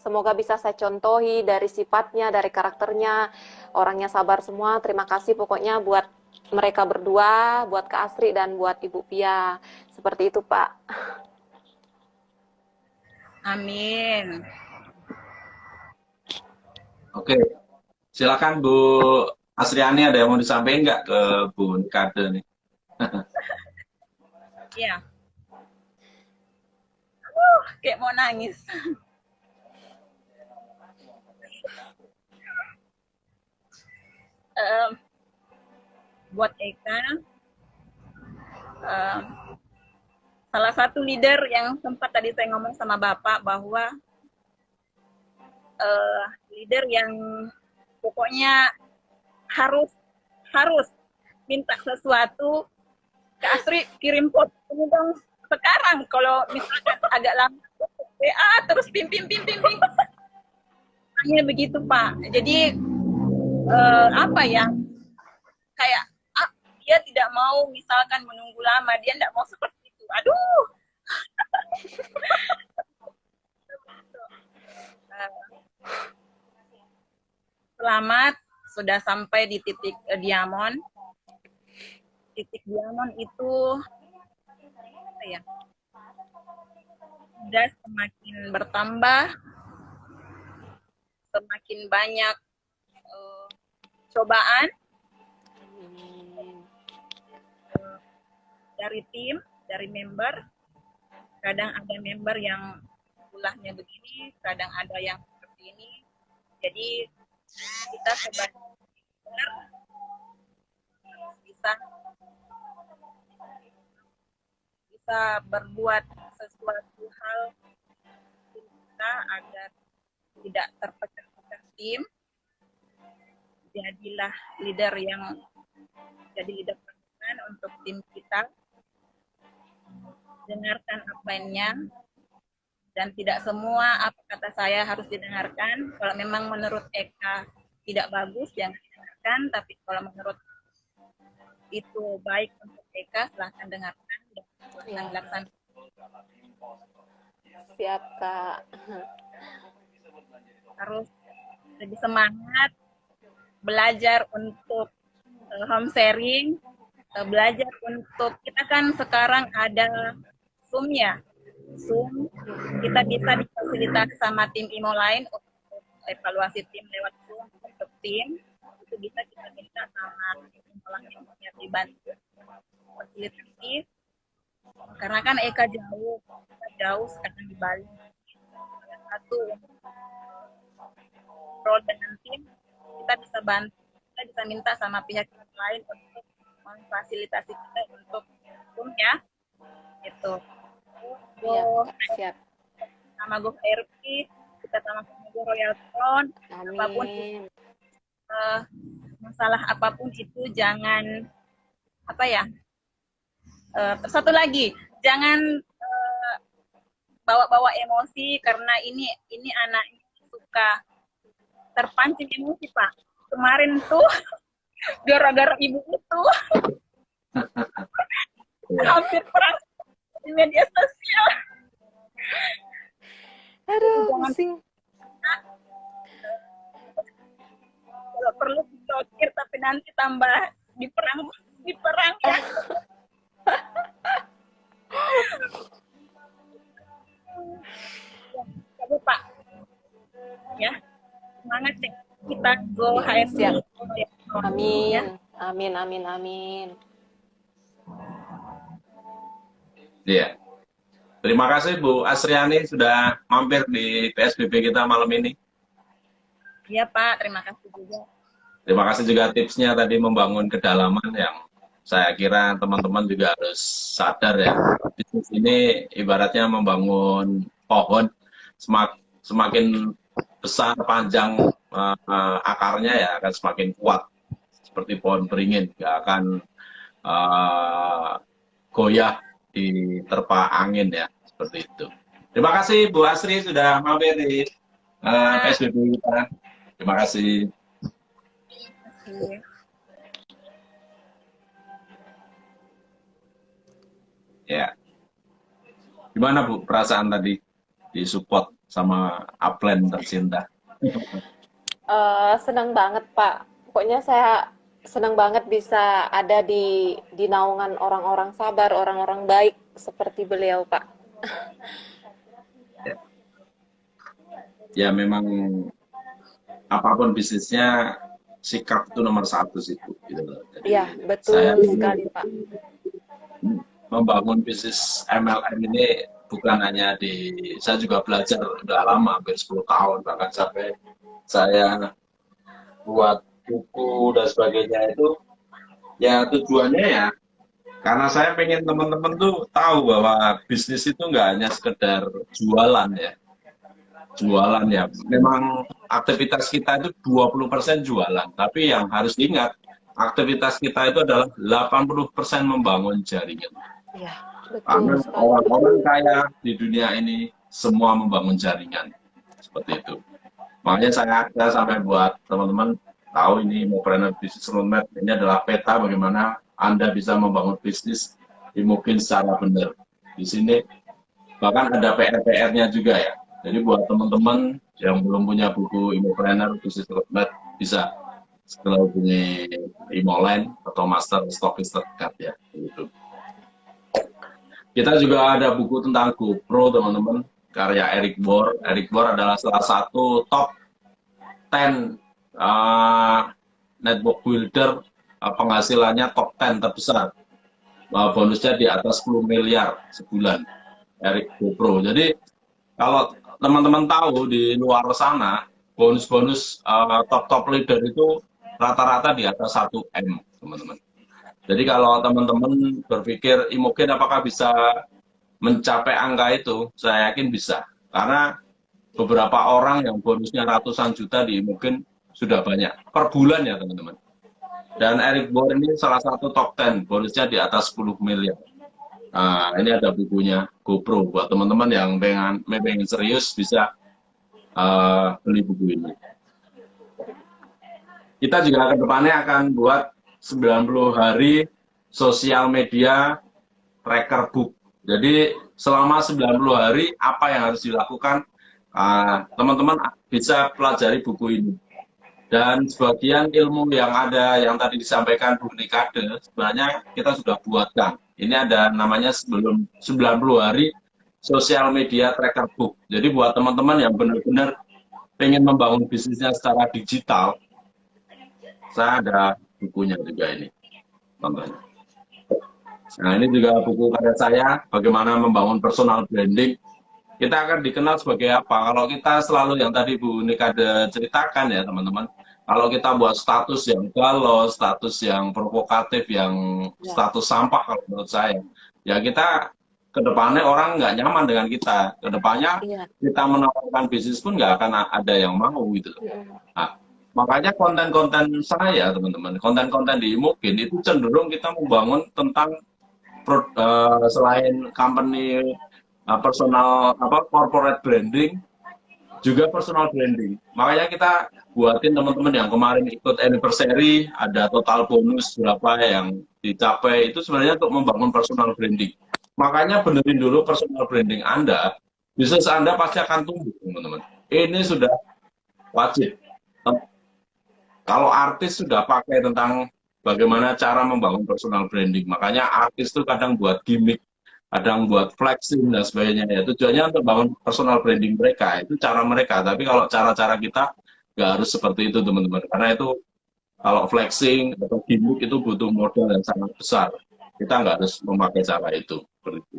semoga bisa saya contohi dari sifatnya, dari karakternya, orangnya sabar semua. Terima kasih pokoknya buat mereka berdua, buat Kak Asri dan buat Ibu Pia. Seperti itu Pak. Amin. Oke, silakan Bu Asriani, ada yang mau disampaikan nggak ke Bu Nikade nih? Ya. Kayak mau nangis. Buat Eka, salah satu leader yang sempat tadi saya ngomong sama Bapak bahwa leader yang pokoknya harus minta sesuatu ke Asri, kirim foto ini dong sekarang, kalau misalkan agak lama WA terus pimpin hanya begitu Pak. Jadi apa ya, kayak dia tidak mau misalkan menunggu lama, dia tidak mau seperti itu. Aduh. Selamat sudah sampai di titik diamond. Titik diamond itu ya, sudah semakin bertambah, semakin banyak cobaan dari tim, dari member. Kadang ada member yang ulahnya begini, kadang ada yang seperti ini. Jadi kita sebagai member bisa berbuat sesuatu hal kita agar tidak terpecah-pecah tim. Jadilah leader yang jadi leader panutan untuk tim kita. Dengarkan upline-nya, dan tidak semua apa kata saya harus didengarkan. Kalau memang menurut Eka tidak bagus, jangan didengarkan. Tapi kalau menurut itu baik untuk Eka, silahkan dengarkan dan silahkan laksanakan. Siap Kak. Harus lebih semangat, belajar untuk home sharing, belajar untuk, kita kan sekarang ada Zoom ya, Zoom, kita bisa difasilitasi sama tim IMO lain untuk evaluasi tim lewat Zoom untuk tim, itu bisa kita minta sama tim IMO lain yang dibantu fasilitasi, karena kan Eka jauh sekarang di Bali. Satu role dengan tim, kita bisa bantu, kita bisa minta sama pihak lain untuk memfasilitasi kita untuk ya gitu. Iya, Go siap. sama Go HRP, kita sama-sama Go Royal Crown, apapun Amin. masalah apapun itu jangan apa ya. Terus satu lagi, jangan bawa-bawa emosi karena ini anaknya suka terpancing emosi, Pak. Kemarin tuh gara-gara ibu itu hampir perang di media sosial. Aduh, Jangan pusing. kalau perlu diblokir tapi nanti tambah diperang ya. Coba Pak, ya semangat deh kita Go HRP. Siap. Ya. Amin. Amin, amin, amin. Iya. Terima kasih Bu Asriani sudah mampir di PSBB kita malam ini. Iya Pak, terima kasih juga. Terima kasih juga tipsnya tadi membangun kedalaman yang saya kira teman-teman juga harus sadar ya. Bisnis ini ibaratnya membangun pohon, semakin besar panjang akarnya ya akan semakin kuat. Seperti pohon beringin, nggak akan goyah diterpa angin ya, seperti itu. Terima kasih Bu Asri sudah mampir di PSBB kita. Terima kasih. Iya. Ya. Gimana Bu perasaan tadi disupport sama upline tercinta? Senang banget Pak. Pokoknya saya senang banget bisa ada di naungan orang-orang sabar, orang-orang baik seperti beliau Pak. Ya memang apapun bisnisnya sikap itu nomor satu sih Bu. Gitu. Iya, betul sekali Pak. Membangun bisnis MLM ini bukan hanya saya juga belajar udah lama, hampir 10 tahun, bahkan sampai saya buat buku dan sebagainya itu, ya tujuannya ya, karena saya pengen teman-teman tuh tahu bahwa bisnis itu nggak hanya sekedar jualan ya. Jualan ya, memang aktivitas kita itu 20% jualan, tapi yang harus diingat, aktivitas kita itu adalah 80% membangun jaringan. Iya, Karena betul sekali. orang-orang kaya di dunia ini semua membangun jaringan seperti itu. Makanya saya sampai buat teman-teman tahu ini Immopreneur Business Roadmap ini adalah peta bagaimana Anda bisa membangun bisnis mungkin secara benar. Di sini bahkan ada PR-PR-nya juga ya. Jadi buat teman-teman yang belum punya buku Immopreneur Business Roadmap bisa segera hubungi Immoline atau Master Stockist terdekat ya. Gitu. Kita juga ada buku tentang GoPro, teman-teman, karya Eric Bohr. Eric Bohr adalah salah satu top 10 network builder, penghasilannya top 10 terbesar. Bonusnya di atas 10 miliar sebulan, Eric GoPro. Jadi, kalau teman-teman tahu di luar sana, bonus-bonus top-top leader itu rata-rata di atas 1 M, teman-teman. Jadi kalau teman-teman berpikir, mungkin apakah bisa mencapai angka itu, saya yakin bisa. Karena beberapa orang yang bonusnya ratusan juta mungkin sudah banyak. Per bulan ya teman-teman. Dan Eric Bohr ini salah satu top 10, bonusnya di atas 10 miliar. Nah, ini ada bukunya GoPro. Buat teman-teman yang pengen serius bisa beli buku ini. Kita juga ke depannya akan buat 90 hari sosial media tracker book. Jadi selama 90 hari apa yang harus dilakukan, teman-teman bisa pelajari buku ini. Dan sebagian ilmu yang ada yang tadi disampaikan Bu Nikade sebenarnya kita sudah buatkan. Ini ada namanya sebelum 90 hari sosial media tracker book. Jadi buat teman-teman yang benar-benar pengen membangun bisnisnya secara digital, saya ada bukunya juga ini, contohnya. Nah ini juga buku karya saya, bagaimana membangun personal branding. Kita akan dikenal sebagai apa? Kalau kita selalu yang tadi Bu Nikade ceritakan ya teman-teman, Kalau kita buat status yang galau, status yang provokatif, yang Ya, status sampah kalau menurut saya, ya kita kedepannya orang nggak nyaman dengan kita. Kedepannya iya. kita menawarkan bisnis pun nggak akan ada yang mau gitu loh. Mm-mm. Nah, makanya konten-konten saya, teman-teman, konten-konten di Mungkin itu cenderung kita membangun tentang selain company personal corporate branding, juga personal branding. Makanya kita buatin teman-teman yang kemarin ikut anniversary, ada total bonus berapa yang dicapai, itu sebenarnya untuk membangun personal branding. Makanya benerin dulu personal branding Anda, bisnis Anda pasti akan tumbuh, teman-teman. Ini sudah wajib. Kalau artis sudah pakai tentang bagaimana cara membangun personal branding, makanya artis itu kadang buat gimmick, kadang buat flexing dan sebagainya. Ya, tujuannya untuk bangun personal branding mereka, itu cara mereka. Tapi kalau cara-cara kita nggak harus seperti itu, teman-teman. Karena itu kalau flexing atau gimmick itu butuh modal yang sangat besar. Kita nggak harus memakai cara itu. Seperti itu.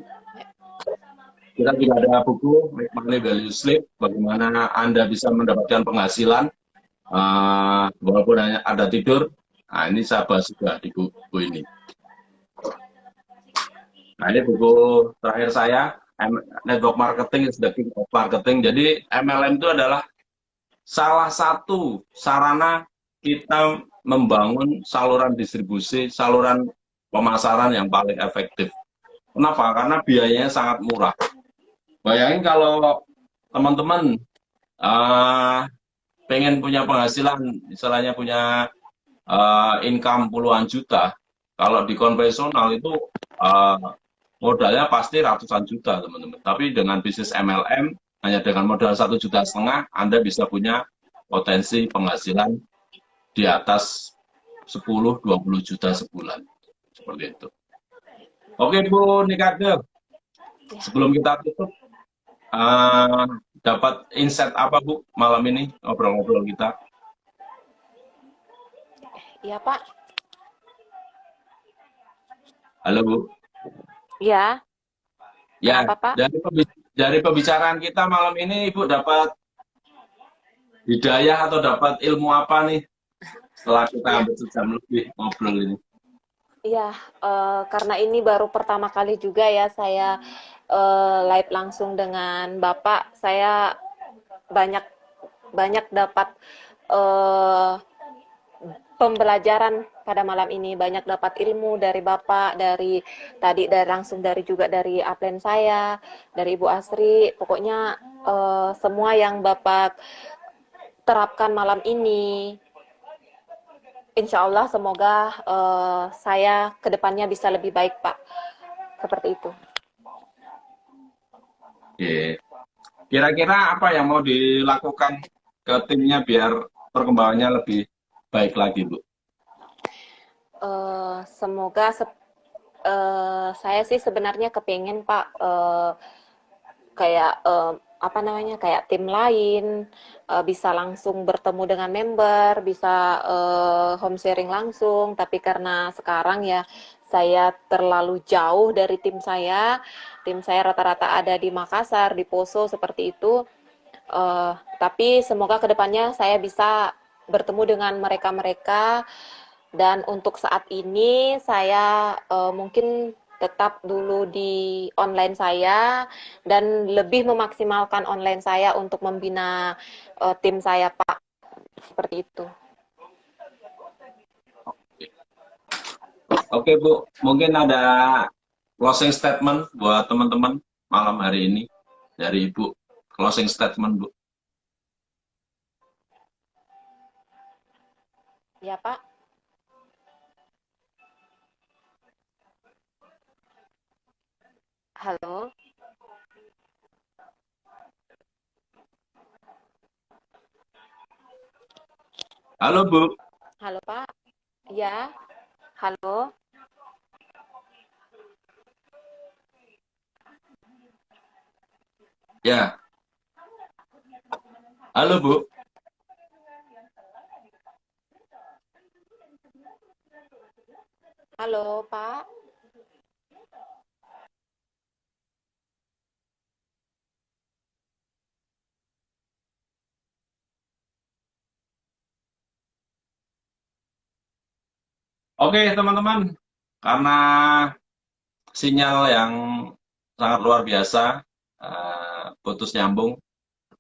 Kita juga ada buku Make Money Value Sleep, bagaimana Anda bisa mendapatkan penghasilan walaupun hanya ada tidur. Nah, ini saya bahas juga di buku ini. Nah, ini buku terakhir saya, Network Marketing is the King of Marketing. Jadi MLM itu adalah salah satu sarana kita membangun saluran distribusi, saluran pemasaran yang paling efektif. Kenapa? Karena biayanya sangat murah. Bayangin kalau teman-teman pengen punya penghasilan, misalnya punya income puluhan juta, kalau di konvensional itu modalnya pasti ratusan juta, teman-teman. Tapi dengan bisnis MLM, hanya dengan modal 1,5 juta, Anda bisa punya potensi penghasilan di atas 10-20 juta sebulan. Seperti itu. Oke, Bu Nikade, sebelum kita tutup, dapat insight apa, Bu, malam ini ngobrol-ngobrol kita? Iya, Pak. Halo, Bu. Iya. Ya, Kenapa, Pak? dari pembicaraan kita malam ini, Ibu dapat hidayah atau dapat ilmu apa nih setelah kita Iya. hampir sejam lebih ngobrol ini? Iya, karena ini baru pertama kali juga ya saya live langsung dengan Bapak. Saya banyak banyak dapat eh, pembelajaran pada malam ini, banyak dapat ilmu dari Bapak, dari tadi dari langsung dari juga dari upline saya, dari Ibu Asri. Pokoknya semua yang Bapak terapkan malam ini, insya Allah semoga saya kedepannya bisa lebih baik, Pak. Seperti itu. Oke. Kira-kira apa yang mau dilakukan ke timnya biar perkembangannya lebih baik lagi, Bu? Semoga saya sih sebenarnya kepengen Pak kayak apa namanya kayak tim lain bisa langsung bertemu dengan member, bisa home sharing langsung. Tapi karena sekarang ya saya terlalu jauh dari tim saya rata-rata ada di Makassar, di Poso seperti itu. Tapi semoga kedepannya saya bisa bertemu dengan mereka-mereka. Dan untuk saat ini saya mungkin tetap dulu di online saya dan lebih memaksimalkan online saya untuk membina tim saya, Pak. Seperti itu. Oke, Bu. Mungkin ada closing statement buat teman-teman malam hari ini dari Ibu. Closing statement, Bu. Ya, Pak. Halo. Halo, Bu. Halo, Pak. Ya. Halo. Ya. Halo, Bu. Halo, Pak. Oke, teman-teman, karena sinyal yang sangat luar biasa, putus nyambung,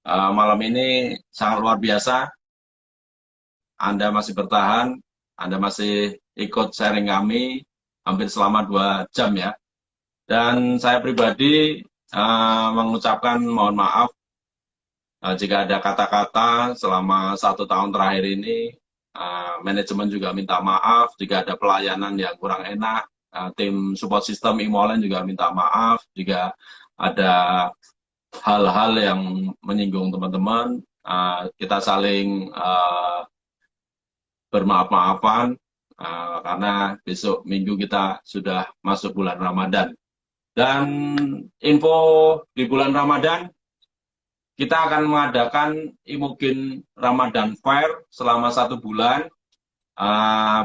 malam ini sangat luar biasa. Anda masih bertahan, Anda masih ikut sharing kami hampir selama 2 jam ya. Dan saya pribadi mengucapkan mohon maaf jika ada kata-kata selama 1 tahun terakhir ini. Manajemen juga minta maaf jika ada pelayanan yang kurang enak. Tim support system Imolen juga minta maaf jika ada hal-hal yang menyinggung teman-teman. Kita saling bermaaf-maafan karena besok minggu kita sudah masuk bulan Ramadan. Dan info di bulan Ramadan, kita akan mengadakan Imogen Ramadan Fair selama 1 bulan.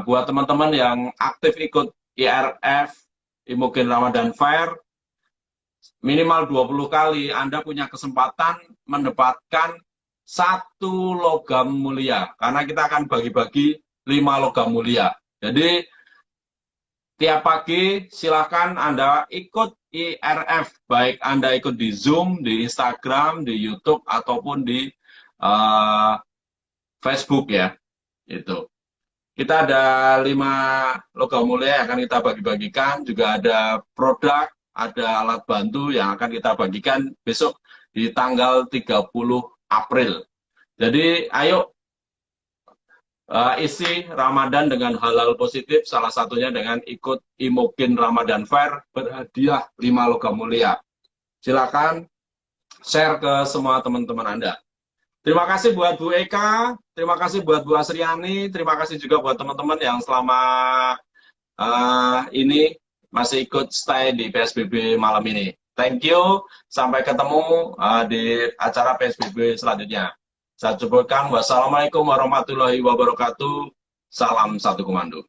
Buat teman-teman yang aktif ikut IRF Imogen Ramadan Fair, minimal 20 kali Anda punya kesempatan mendapatkan 1 logam mulia. Karena kita akan bagi-bagi 5 logam mulia. Jadi, tiap pagi silakan Anda ikut IRF, baik Anda ikut di Zoom, di Instagram, di YouTube, ataupun di Facebook ya. Itu. Kita ada 5 logam mulia yang akan kita bagi-bagikan, juga ada produk, ada alat bantu yang akan kita bagikan besok di tanggal 30 April. Jadi ayo isi Ramadan dengan hal-hal positif, salah satunya dengan ikut Imogen Ramadan Fair, berhadiah 5 logam mulia. Silakan share ke semua teman-teman Anda. Terima kasih buat Bu Eka, terima kasih buat Bu Asriani, terima kasih juga buat teman-teman yang selama ini masih ikut stay di PSBB malam ini. Thank you, sampai ketemu di acara PSBB selanjutnya. Saya cukupkan, wassalamualaikum warahmatullahi wabarakatuh. Salam satu komando.